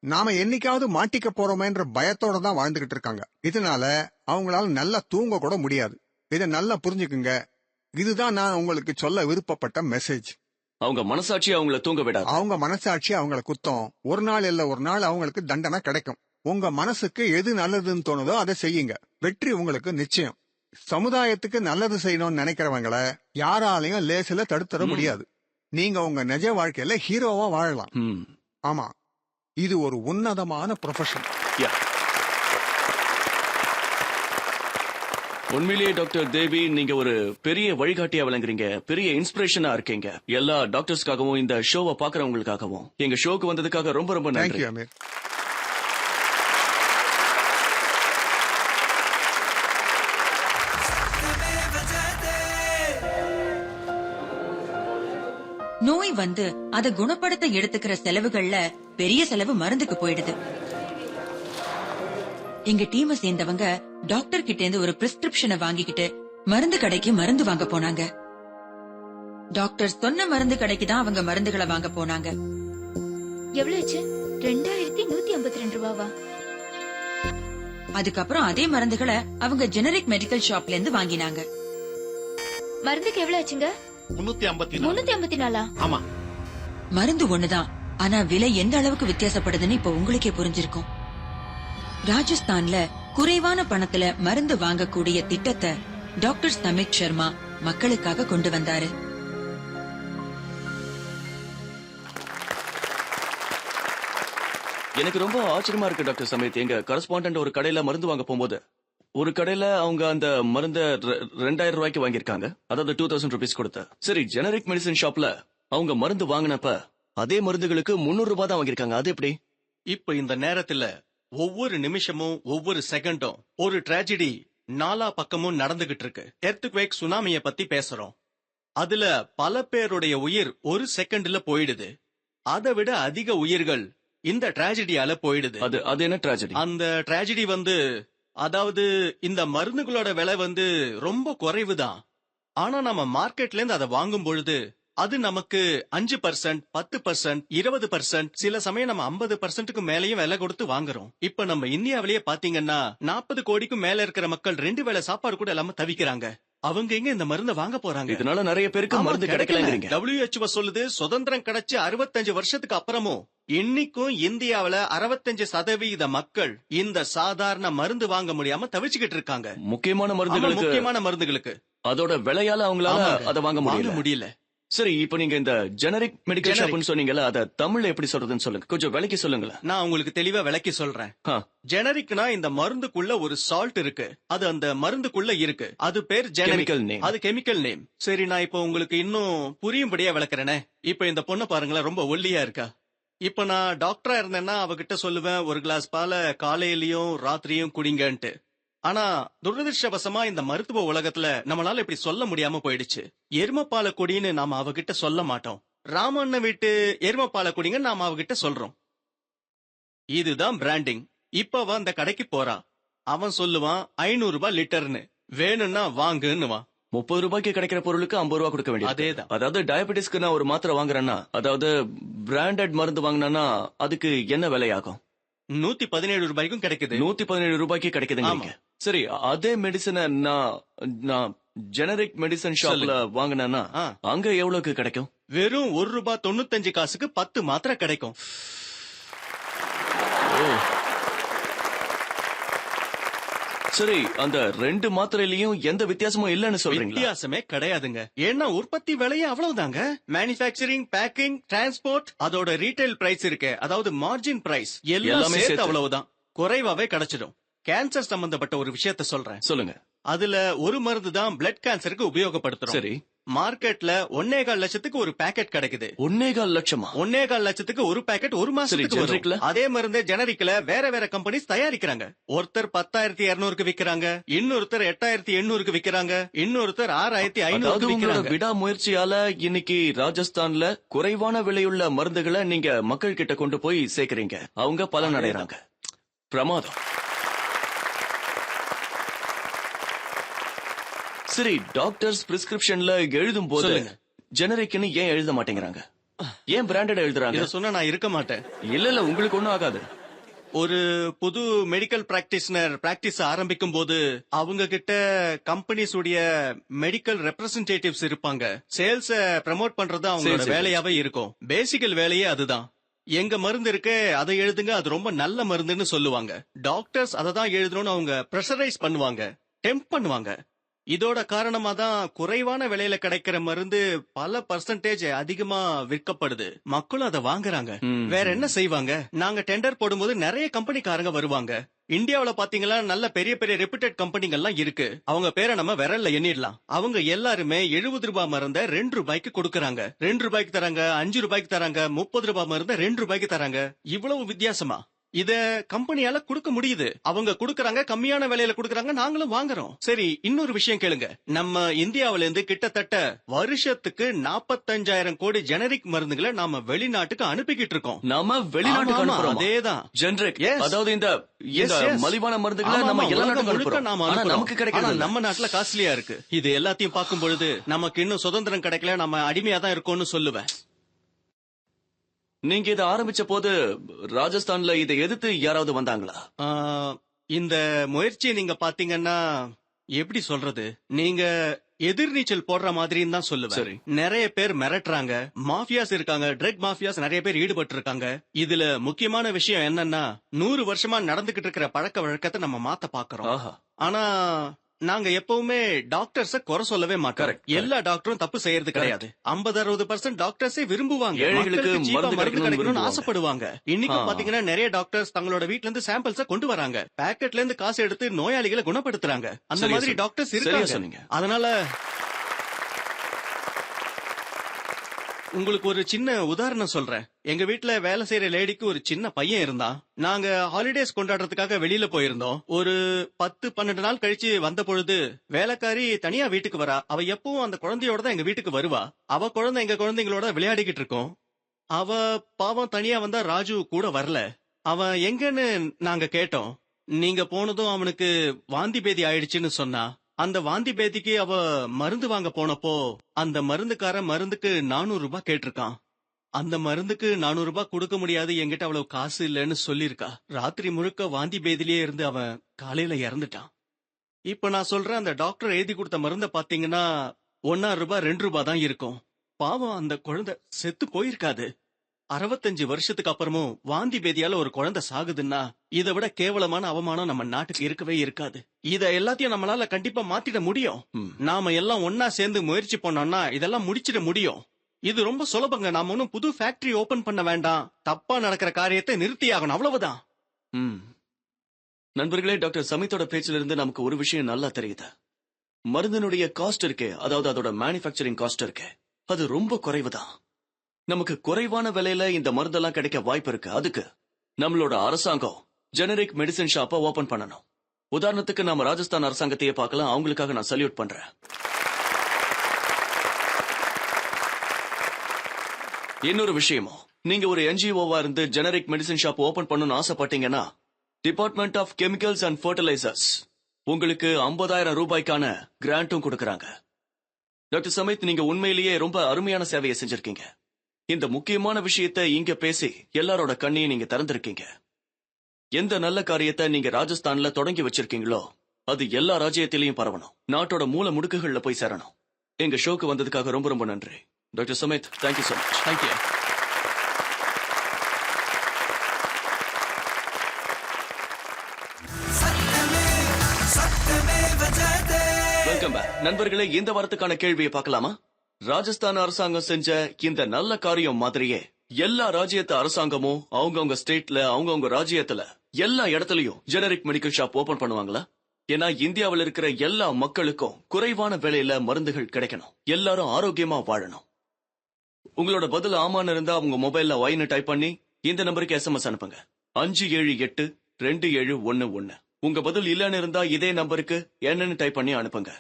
நாம என்னைக்காவது மாட்டிக்க போறோமேன்ற பயத்தோட தான் வாழ்ந்துகிட்டு இருக்காங்க. இதனால அவங்களால நல்லா தூங்க கூட முடியாது. இதை நல்லா புரிஞ்சுக்குங்க. இதுதான் நான் உங்களுக்கு சொல்ல விருப்பப்பட்ட மெசேஜ். அவங்க மனசாட்சி அவங்கள தூங்க விடாது. அவங்க மனசாட்சி அவங்கள குத்தம். ஒரு நாள் இல்ல ஒரு நாள் அவங்களுக்கு தண்டனை கிடைக்கும். உங்க மனசுக்கு எது நல்லதுன்னு தோணுதோ அதை செய்யுங்க. வெற்றி உங்களுக்கு நிச்சயம். சமுதாயத்துக்கு நல்லது செய்யணும்னு நினைக்கிறவங்கள யாராலையும் லேசில தடுத்துற முடியாது. நீங்க உங்க நிஜ வாழ்க்கையில ஹீரோவா வாழலாம். ஆமா, இது ஒரு உன்னதமான ப்ரொஃபஷன். உண்மையிலேயே டாக்டர் தேவி நீங்க ஒரு பெரிய வழிகாட்டியா விளங்குறீங்க, பெரிய இன்ஸ்பிரேஷனா இருக்கீங்க. எல்லா டாக்டர்ஸ்க்காகவும் இந்த ஷோவை பாக்குறவங்களுக்காகவும் எங்க ஷோக்கு வந்ததுக்காக ரொம்ப ரொம்ப நன்றி. தேங்க்யூ அமீர். நோய் வந்து அதை குணப்படுத்த எடுத்துக்கிற செலவுகள்ல பெரிய செலவு மருந்துக்கு போயிடுது. எங்க டீமை சேர்ந்தவங்க டாக்டர் கிட்ட இருந்து ஒரு பிரிஸ்கிரிப்ஷனை வாங்கிக்கிட்டு மருந்து கடைக்கு மருந்து வாங்க போனாங்க. டாக்டர் சொன்ன மருந்து கடைக்கு தான் அவங்க மருந்துகளை வாங்க போனாங்க. எவ்வளவு ஆச்சு? 2152 ரூபாவா? அதுக்கப்புறம் அதே மருந்துகளை அவங்க ஜெனரிக் மெடிக்கல் ஷாப்ல இருந்து வாங்கினாங்க. மருந்துக்கு எவ்வளவு ஆச்சுங்க? 354. ஆமா, மருந்து ஒண்ணுதான், ஆனா விலை எந்த அளவுக்கு வித்தியாசப்படுதுன்னு இப்ப உங்களுக்கே புரிஞ்சிருக்கும். ராஜஸ்தான்ல குறைவான பணத்துல மருந்து வாங்கக்கூடிய திட்டத்தை டாக்டர் சமித் சர்மா மக்களுக்காக கொண்டு வந்தாரு. எனக்கு ரொம்ப ஆச்சரியமா இருக்கு டாக்டர் சமித். எங்க கரஸ்பாண்டன்ட் ஒரு கடையில மருந்து வாங்க போகும்போது ஒரு கடையில அவங்க அந்த மருந்த 2000 ரூபாய்க்கு வாங்கியிருக்காங்க, அதாவது 2000 ருபீஸ் கொடுத்த. சரி, ஜெனரிக் மெடிசன் ஷாப்ல அவங்க மருந்து வாங்கினப்ப அதே மருந்துகளுக்கு 300 ரூபாய் தான் வாங்கியிருக்காங்க. அது எப்படி? இப்ப இந்த நேரத்துல ஒவ்வொரு நிமிஷமும் ஒவ்வொரு செகண்டும் ஒரு டிராஜடி நாலா பக்கமும் நடந்துகிட்டு இருக்கு. எர்த்குவேக், சுனாமிய பத்தி பேசுறோம். அதுல பல பேருடைய உயிர் ஒரு செகண்ட்ல போயிடுது. அதை விட அதிக உயிர்கள் இந்த டிராஜடியால போயிடுது. அது என்ன டிராஜடி? அந்த டிராஜடி அதாவது இந்த மருந்துகளோட விலை ரொம்ப குறைவுதான். ஆனா நம்ம மார்க்கெட்ல இருந்து அதை வாங்கும் பொழுது அது நமக்கு 5%, 10%, 20%, சில சமயம் நம்ம 50%க்கு மேலயும் விலை கொடுத்து வாங்குறோம். இப்ப நம்ம இந்தியாவிலேயே பாத்தீங்கன்னா 40 கோடிக்கும் மேல இருக்கிற மக்கள் 2 வேளை சாப்பாடு கூட இல்லாம தவிக்கிறாங்க. அவங்க எங்க இந்த மருந்தை வாங்க போறாங்க? இதனால நிறைய பேருக்கு மருந்து கிடைக்கலங்கறீங்க. WHO சொல்லுது சுதந்திரம் கிடைச்சு 65 வருஷத்துக்கு அப்புறமும் இன்னைக்கும் இந்தியாவில 65% மக்கள் இந்த சாதாரண மருந்து வாங்க முடியாம தவிச்சுக்கிட்டு இருக்காங்க. முக்கியமான மருந்துகளுக்கு அதோட விலையால அவங்களால அதை வாங்க முடியல. சரி, இப்ப நீங்க இந்த ஜெனரிக் மெடிக்கல் ஷாப்னு சொன்னீங்கல்ல, அத தமிழ்ல எப்படி சொல்றதுன்னு சொல்லுங்க, கொஞ்சம் விளக்கி சொல்லுங்களேன். நான் உங்களுக்கு தெளிவா விளக்கி சொல்றேன். ஜெனரிக்னா இந்த மருந்துக்குள்ள ஒரு சால்ட் இருக்கு, அது அந்த மருந்துக்குள்ள இருக்கு, அது பேர் ஜெனரிக், அது கெமிக்கல் நேம். சரி, நான் இப்ப உங்களுக்கு இன்னும் புரியும்படியா விளக்குறேனே. இப்ப இந்த பொண்ணை பாருங்களேன், ரொம்ப ஒல்லியா இருக்கா. இப்ப நான் டாக்டரா இருந்தேன்னா அவகிட்ட சொல்லுவேன், ஒரு கிளாஸ் பாலை காலையிலயும் ராத்திரியும் குடிங்கன்ட்டு. ஆனா துரதிருஷ்டவசமா இந்த மருத்துவ உலகத்துல நம்மளால இப்படி சொல்ல முடியாம போயிடுச்சு. எருமப்பால குடின்னு நாம அவகிட்ட சொல்ல மாட்டோம். ராமண்ண வீட்டு எருமப்பால குடிங்க நாம அவகிட்ட சொல்றோம். இதுதான் பிராண்டிங். இப்ப அவன் அந்த கடைக்கு போறா, அவன் சொல்லுவான் 500 ரூபாய் லிட்டர்னு, வேணும்னா வாங்குன்னுவான். 30 ரூபாய்க்கு கிடைக்கிற பொருளுக்கு 50 ரூபாய் கொடுக்க வேண்டியது. அதேதான். அதாவது டயபெட்டிஸ்க்கு நான் ஒரு மாத்திரை வாங்குறேன்னா, அதாவது பிராண்டட் மருந்து வாங்கினா அதுக்கு என்ன விலையாகும்? 117 ரூபாய்க்கும் கிடைக்குது. 117 ரூபாய்க்கு கிடைக்குதுங்க. சரி, அதே மெடிசனை நான் ஜெனரிக் மெடிசன் ஷாப்ல வாங்கினா அங்க எவ்வளவுக்கு கிடைக்கும்? வெறும் 1 ரூபாய் 95 காசுக்கு 10 மாத்திரை கிடைக்கும். சரி, அந்த 2 மாத்திரையிலயும் எந்த வித்தியாசமும் இல்லன்னு சொல்றீங்களா? வித்தியாசமே கிடையாதுங்க. ஏன்னா உற்பத்தி விலையே அவ்வளவுதாங்க. மேனுஃபேக்சரிங், பேக்கிங், டிரான்ஸ்போர்ட், அதோட ரீட்டைல் பிரைஸ் இருக்கு, அதாவது மார்ஜின் பிரைஸ் எல்லாமே சேர்த்து அவ்வளவுதான். குறைவாவே கிடைச்சிடும். கேன்சர் சம்பந்தப்பட்ட ஒரு விஷயத்த சொல்றேன், சொல்லுங்க. அதுல ஒரு மருந்து தான் பிளட் கேன்சருக்கு உபயோகப்படுத்துறோம். சரி, மார்க்கெட்ல 1.25 லட்சத்துக்கு ஒரு பாக்கெட் கிடைக்குது. 1.25 லட்சமா? 1.25 லட்சத்துக்கு ஒரு பாக்கெட் ஒரு மாசத்துக்கு வரும். அதே மருந்து ஜெனரிக்ல வேற வேற கம்பெனிஸ் தயாரிக்கிறாங்க. ஒருத்தர் 10,200க்கு விக்கிறாங்க, இன்னொருத்தர் 8,800க்கு விக்கிறாங்க, இன்னொருத்தர் 6,500க்கு விக்கிறாங்க. விடாமுயற்சியால இன்னைக்கு ராஜஸ்தான்ல குறைவான விலையுள்ள மருந்துகளை நீங்க மக்கள் கிட்ட கொண்டு போய் சேர்க்கறீங்க, அவங்க பலன் அடைறாங்க. பிரமாதம். சரி, டாக்டர்ஸ் பிரிஸ்கிரிப்ஷன்ல எழுதும் போது ஜெனரிக்னு ஏன் எழுத மாட்டேங்கிறாங்க? ஏன் பிராண்டட் எழுதுறாங்க? இத சொன்னா நான் இருக்க மாட்டேன். இல்ல, உங்களுக்கு ஒண்ணும் ஆகாது. ஒரு புது மெடிக்கல் பிராக்டிஷனர் பிராக்டிஸ் ஆரம்பிக்கும் போது அவங்க கிட்ட கம்பெனிஸ் உடைய மெடிக்கல் ரெப்ரசன்டேட்டிவ்ஸ் இருப்பாங்க. சேல்ஸ ப்ரமோட் பண்றது அவங்களோட வேலையாவே இருக்கும். பேசிக்கல் வேலையே அதுதான். எங்க மருந்து இருக்கு, அதை எழுதுங்க, அது ரொம்ப நல்ல மருந்துன்னு சொல்லுவாங்க. டாக்டர்ஸ் அதை தான் எழுதணும்னு அவங்க பிரஷரைஸ் பண்ணுவாங்க, டெம்ப் பண்ணுவாங்க. இதோட காரணமா தான் குறைவான விலையில கிடைக்கிற மருந்து பல பர்சன்டேஜ் அதிகமா விற்கப்படுது. மக்களும் அதை வாங்குறாங்க. வேற என்ன செய்வாங்க? நாங்க டெண்டர் போடும்போது நிறைய கம்பெனிக்காரங்க வருவாங்க. இந்தியாவுல பாத்தீங்களா நல்ல பெரிய பெரிய ரெப்யூட்டட் கம்பெனிகள்லாம் இருக்கு. அவங்க பேரை நம்ம விரல்ல எண்ணிடலாம். அவங்க எல்லாருமே 70 ரூபாய் மருந்த 2 ரூபாய்க்கு கொடுக்கறாங்க. 2 ரூபாய்க்கு தராங்க, 5 ரூபாய்க்கு தராங்க, 30 ரூபாய் மருந்த 2 ரூபாய்க்கு தராங்க. இவ்வளவு வித்தியாசமா இத கம்பெனியால கொடுக்க முடியுது. அவங்க கொடுக்கறாங்க, கம்மியான விலையில கொடுக்கறாங்க, நாங்களும் வாங்குறோம். சரி, இன்னொரு விஷயம் கேளுங்க. நம்ம இந்தியாவில இருந்து கிட்டத்தட்ட வருஷத்துக்கு 45,000 கோடி ஜெனரிக் மருந்துகளை நாம வெளிநாட்டுக்கு அனுப்பிக்கிட்டு இருக்கோம். நாம வெளிநாட்டுக்கு அனுப்புறோம். அதேதான் ஜெனரிக், அதாவது இந்த மலிவான மருந்துகளை நம்ம எல்லா நாட்டுக்கும் அனுப்புறோம். ஆனா நமக்கு கிடைக்கிறது நம்ம நாட்டுல காஸ்ட்லியா இருக்கு. இது எல்லாத்தையும் பார்க்கும் பொழுது நமக்கு இன்னும் சுதந்திரம் கிடைக்கல, நம்ம அடிமையா தான் இருக்கோம்னு சொல்லுவேன். நீங்க இதை ஆரம்பிச்ச போது ராஜஸ்தான்ல இதை எதிர்த்து யாராவது வந்தாங்களா? இந்த முயற்சியை நீங்க பாத்தீங்கன்னா எப்படி சொல்றது, நீங்க எதிர்நீச்சல் போடுற மாதிரின்னு தான் சொல்லுவேன். நிறைய பேர் மிரட்டுறாங்க, மாஃபியாஸ் இருக்காங்க, ட்ரக் மாஃபியாஸ் நிறைய பேர் ஈடுபட்டு இருக்காங்க. இதுல முக்கியமான விஷயம் என்னன்னா 100 வருஷமா நடந்துகிட்டு இருக்கிற பழக்க வழக்கத்தை நம்ம மாத்த பாக்குறோம். ஆனா நாங்க எப்பவுமே டாக்டர்ஸ குறை சொல்லவே மாட்டோம். எல்லா டாக்டரும் தப்பு செய்யறது கிடையாது. 50-60% டாக்டர்ஸே விரும்புவாங்க, ஏழைகளுக்கு மருந்து கிடைக்கணும்னு ஆசைப்படுவாங்க. இன்னைக்கு பாத்தீங்கன்னா நிறைய டாக்டர்ஸ் தங்களோட வீட்ல இருந்து சாம்பிள்ஸ கொண்டு வராங்க, பேக்கெட்ல இருந்து காசு எடுத்து நோயாளிகளை குணப்படுத்துறாங்க. அந்த மாதிரி டாக்டர்ஸ் இருக்காங்க. அதனால உங்களுக்கு ஒரு சின்ன உதாரணம் சொல்றேன். எங்க வீட்டுல வேலை செய்யற லேடிக்கு ஒரு சின்ன பையன் இருந்தான். நாங்க ஹாலிடேஸ் கொண்டாடுறதுக்காக வெளியில போயிருந்தோம். ஒரு 10-12 நாள் கழிச்சு வந்த பொழுது வேலைக்காரி தனியா வீட்டுக்கு வரா. அவ எப்பவும் அந்த குழந்தையோட தான் எங்க வீட்டுக்கு வருவா. அவ குழந்தை எங்க குழந்தைங்களோட விளையாடிக்கிட்டு இருக்கோம். அவ பாவம் தனியா வந்தா, ராஜு கூட வரல. அவன் எங்கன்னு நாங்க கேட்டோம். நீங்க போனதும் அவனுக்கு வாந்தி பேதி ஆயிடுச்சுன்னு சொன்னா. அந்த வாந்தி பேதிக்கு அவ மருந்து வாங்க போனப்போ அந்த மருந்துக்கார மருந்துக்கு 400 ரூபாய் கேட்டிருக்கான். அந்த மருந்துக்கு 400 ரூபாய் கொடுக்க முடியாது, என்கிட்ட அவ்வளவு காசு இல்லன்னு சொல்லிருக்கா. ராத்திரி முழுக்க வாந்தி பேதிலேயே இருந்து அவன் காலையில இறந்துட்டான். இப்ப நான் சொல்றேன், அந்த டாக்டர் எழுதி கொடுத்த மருந்த பாத்தீங்கன்னா 1 ரூபாய் 2 ரூபாய் தான் இருக்கும். பாவம், அந்த குழந்தை செத்து போயிருக்காது. 65 வருஷத்துக்கு அப்புறமும் வாந்தி பேதியால ஒரு குழந்தை சாகுதுன்னா இதை விட கேவலமான அவமானம் நம்ம நாட்டுக்கு இருக்கவே இருக்காது. இத எல்லாத்தையும் நம்மளால கண்டிப்பா மாத்திட முடியும். நாம எல்லாம் ஒன்னா சேர்ந்து முயற்சி பண்ணோம்னா இதெல்லாம் முடிச்சிட முடியும். இது ரொம்ப சுலபங்க. நாம ஒன்னும் புது ஃபேக்டரி ஓபன் பண்ண வேண்டாம். தப்பா நடக்கிற காரியத்தை நிறுத்தி ஆகணும், அவ்வளவுதான். நண்பர்களே, டாக்டர் சமித்தோட பேச்சில இருந்து நமக்கு ஒரு விஷயம் நல்லா தெரியுது. மருந்தினுடைய காஸ்ட் இருக்கே, அதாவது அதோட மேனுஃபேக்சரிங் காஸ்ட் இருக்கே, அது ரொம்ப குறைவுதான். நமக்கு குறைவான விலையில இந்த மருந்தெல்லாம் கிடைக்க வாய்ப்பு இருக்கு. அதுக்கு நம்மளோட அரசாங்கம் ஜெனரிக் மெடிசன் ஷாப்பை ஓபன் பண்ணணும். உதாரணத்துக்கு நாம ராஜஸ்தான் அரசாங்கத்தையே பார்க்கலாம். அவங்களுக்காக நான் சல்யூட் பண்றேன். இன்னொரு விஷயமும், நீங்க ஒரு என்ஜிஓவா இருந்து ஜெனரிக் மெடிசன் ஷாப் ஓபன் பண்ணணும்னு ஆசைப்பட்டீங்கன்னா department of chemicals and fertilizers உங்களுக்கு 50,000 ரூபாய்க்கான கிராண்டும் கொடுக்கறாங்க. டாக்டர் சமித், நீங்க உண்மையிலேயே ரொம்ப அருமையான சேவையை செஞ்சிருக்கீங்க. இந்த முக்கியமான விஷயத்தை இங்க பேசி எல்லாரோட கண்ணையும் நீங்க திறந்திருக்கீங்க. எந்த நல்ல காரியத்தை நீங்க ராஜஸ்தான்ல தொடங்கி வச்சிருக்கீங்களோ அது எல்லா ராஜ்யத்திலையும் பரவணும், நாட்டோட மூல முடுக்குகள்ல போய் சேரணும். எங்க ஷோக்கு வந்ததுக்காக ரொம்ப ரொம்ப நன்றி doctor Samith. Thank you so much. Thank you. Welcome back. நண்பர்களே, இந்த வாரத்துக்கான கேள்வியை பார்க்கலாமா? ராஜஸ்தான் அரசாங்கம் செஞ்ச இந்த நல்ல காரியம் மாதிரியே எல்லா ராஜ்யத்து அரசாங்கமும் அவங்கவுங்க ஸ்டேட்ல, அவங்கவுங்க ராஜ்யத்துல, எல்லா இடத்துலயும் ஜெனரிக் மெடிக்கல் ஷாப் ஓபன் பண்ணுவாங்களா? ஏன்னா இந்தியாவில் இருக்கிற எல்லா மக்களுக்கும் குறைவான விலையில மருந்துகள் கிடைக்கணும், எல்லாரும் ஆரோக்கியமா வாழணும். உங்களோட பதில் ஆமான்னு இருந்தா உங்க மொபைல்ல ஒய்னு டைப் பண்ணி இந்த நம்பருக்கு SMS அனுப்புங்க. 57822711. உங்க பதில் இல்லன்னு இருந்தா இதே நம்பருக்கு என்னன்னு டைப் பண்ணி அனுப்புங்க.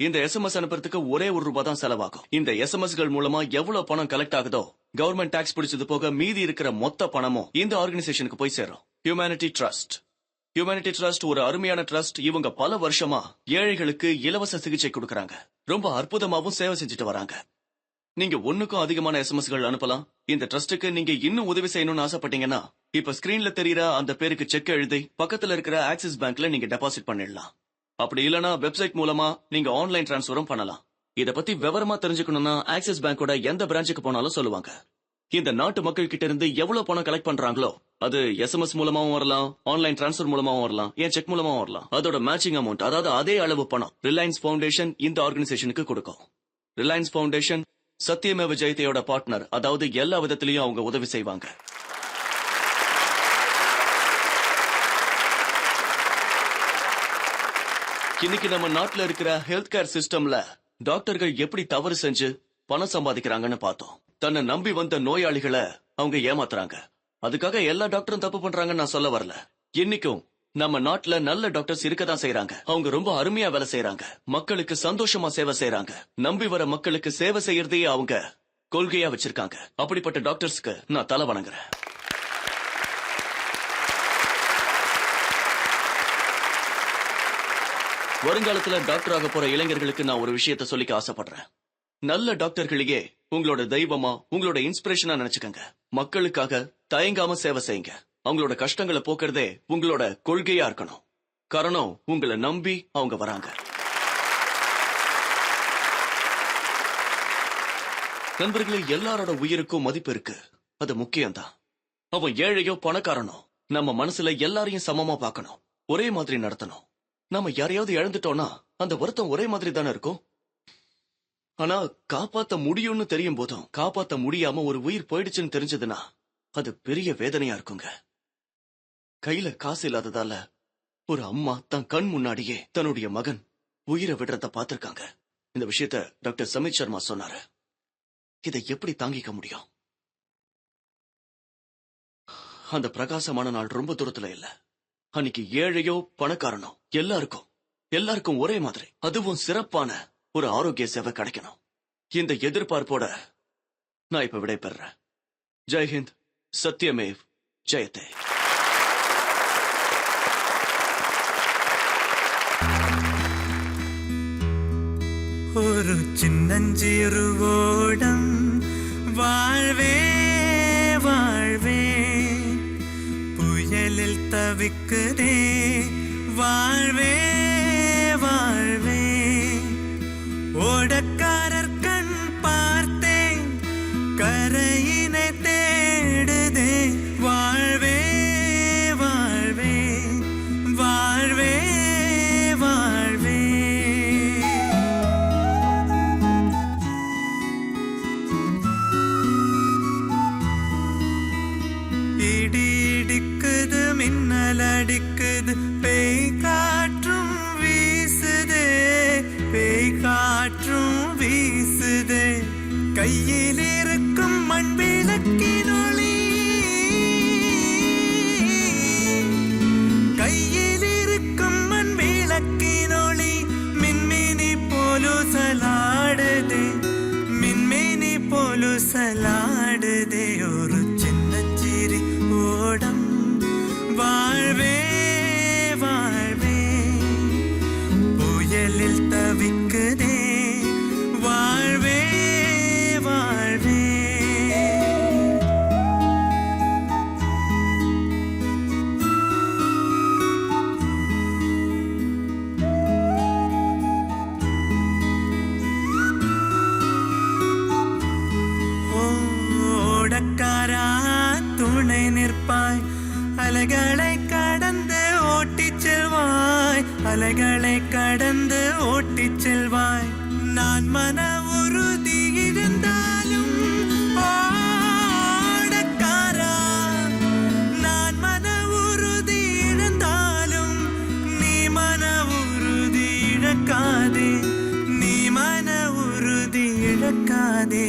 இந்த SMS அனுப்புறதுக்கு ஒரே ₹1 தான் செலவாகும். இந்த SMSகள் மூலமா எவ்வளவு பணம் கலெக்ட் ஆகுதோ கவர்மெண்ட் டாக்ஸ் பிடிச்சது போக மீதி இருக்கிற மொத்த பணமும் இந்த ஆர்கனைசேஷனுக்கு போய் சேரும். ஹியூமனிட்டி ட்ரஸ்ட் ஒரு அருமையான ட்ரஸ்ட். இவங்க பல வருஷமா ஏழைகளுக்கு இலவச சிகிச்சை கொடுக்கறாங்க. ரொம்ப அற்புதமாவும் சேவை செஞ்சுட்டு வராங்க. நீங்க ஒண்ணுக்கும் அதிகமான SMSகள் அனுப்பலாம். இந்த ட்ரஸ்டுக்கு நீங்க இன்னும் உதவி செய்யணும்னு ஆசைப்பட்டீங்கன்னா இப்ப ஸ்கிரீன்ல தெரியற அந்த பேருக்கு செக் எழுதி பக்கத்துல இருக்கிற ஆக்சிஸ் பேங்க்ல நீங்க டெபாசிட் பண்ணிடலாம். அப்படி இல்லனா வெப்சைட் மூலமா நீங்க ஆன்லைன் டிரான்ஸ்ஃபரும் பண்ணலாம். இத பத்தி விவரமா தெரிஞ்சுக்கணும்னா ஆக்சிஸ் பேங்கோட எந்த பிரான்ச்சுக்கு போனாலும் சொல்லுவாங்க. இந்த நாட்டு மக்கள் கிட்ட இருந்து எவ்வளவு பணம் கலெக்ட் பண்றாங்களோ அது SMS மூலமாவும் வரலாம், ஆன்லைன் டிரான்ஸ்ஃபர் மூலமாவும் வரலாம், ஏன் செக் மூலமாவும் வரலாம். அதோட மேட்சிங் அமௌண்ட், அதாவது அதே அளவு பணம் ரிலையன்ஸ் ஃபவுண்டேஷன் இந்த ஆர்கனைசேஷனுக்கு கொடுக்கும். ரிலையன்ஸ் ஃபவுண்டேஷன் சத்தியமேவ ஜெயதேயோட பார்ட்னர், அதாவது எல்லா விதத்திலையும் அவங்க உதவி செய்வாங்க. இன்னைக்கு நம்ம நாட்டுல இருக்கிற ஹெல்த் கேர் சிஸ்டம்ல டாக்டர்கள் எப்படி தவறு செஞ்சு பணம் சம்பாதிக்கிறாங்கன்னு பார்த்தோம். தன்னை நம்பி வந்த நோயாளிகளை அவங்க ஏமாத்துறாங்க. அதுக்காக எல்லா டாக்டரும் தப்பு பண்றாங்கன்னு நான் சொல்ல வரல. இன்னைக்கும் நம்ம நாட்டுல நல்ல டாக்டர்ஸ் இருக்கதான் செய்யறாங்க. அவங்க ரொம்ப அருமையா வேலை செய்யறாங்க. மக்களுக்கு சந்தோஷமா சேவை செய்யறாங்க. நம்பி வர மக்களுக்கு சேவை செய்யறதையே அவங்க கொள்கையா வச்சிருக்காங்க. அப்படிப்பட்ட டாக்டர்ஸ்க்கு நான் தலை வணங்குறேன். வருங்காலத்துல டாக்டர் ஆக போற இளைஞர்களுக்கு நான் ஒரு விஷயத்த சொல்லிக்க ஆசைப்படுறேன். நல்ல டாக்டர்களையே உங்களோட தெய்வமா, உங்களோட இன்ஸ்பிரேஷனா நினைச்சுக்கங்க. மக்களுக்காக தயங்காம சேவை செய்யுங்க. அவங்களோட கஷ்டங்களை போக்குறதே உங்களோட கொள்கையா இருக்கணும். காரணம், உங்களை நம்பி அவங்க வராங்க. நண்பர்களே, எல்லாரோட உயிருக்கும் மதிப்பு இருக்கு. அது முக்கியம்தான். அவன் ஏழையோ பணக்காரனோ, நம்ம மனசுல எல்லாரையும் சமமா பார்க்கணும், ஒரே மாதிரி நடத்தணும். நாம யாரையாவது இழந்துட்டோம்னா அந்த வருத்தம் ஒரே மாதிரி தானே இருக்கும். ஆனா காப்பாத்த முடியும்னு தெரியும் போதும் காப்பாத்த முடியாம ஒரு உயிர் போயிடுச்சுன்னு தெரிஞ்சதுன்னா அது பெரிய வேதனையா இருக்குங்க. கையில காசு இல்லாததால ஒரு அம்மா தன் கண் முன்னாடியே தன்னுடைய மகன் உயிரை விடுறத பாத்திருக்காங்க. இந்த விஷயத்த டாக்டர் சமித் சர்மா சொன்னாரு. இதை எப்படி தாங்கிக்க முடியும்? அந்த பிரகாசமான நாள் ரொம்ப தூரத்துல இல்ல. அன்னைக்கு ஏழையோ பணக்காரனோ எல்லாருக்கும் ஒரே மாதிரி, அதுவும் சிறப்பான ஒரு ஆரோக்கிய சேவை கிடைக்கணும். இந்த எதிர்பார்ப்போட நான் இப்ப விடை பெறேன். ஜெய்ஹிந்த், சத்யமேவ் ஜெயதே. ஒரு சின்னஞ்சிறுவோடம் வாழ்வே வாழ்வே புயலில் தவிக்குதே வாழ்வே வாழ்வே ஓடக்காரர் கண் பார்த்தேன் கரையினை தேடுதே வாழ்வே வாழ்வே வாழ்வே வாழ்வே. இடி இடிக்குது, மின்னல் அடிக்குது, பேய் காற்றும் வீசுதே, பேய் காற்றும் வீசுதே. கையில் இருக்கும் மண் விளக்கினொளி, கையில் இருக்கும் மண் விளக்கினொளி மின்மினி போலுசலாடுதே, மின்மினி போலுசலாடுதே. ஒரு சின்னஞ்சிறு ஓடம் வாழ்வே வாழ்வே புயலில் தவிக்குதே வாழ்வே வாழ்வே. ஓடக்காரா துணை நிற்பாய், அலைகளை கடந்து ஓட்டிச் செல்வாய், அலைகளை கடந்து ஓட்டிச் செல்வாய். நான் மன உறுதி இருந்தாலும் ஓடக்காரா, நான் மன உறுதி இழந்தாலும் நீ மன உறுதி இழக்காதே, நீ மன உறுதி இழக்காதே.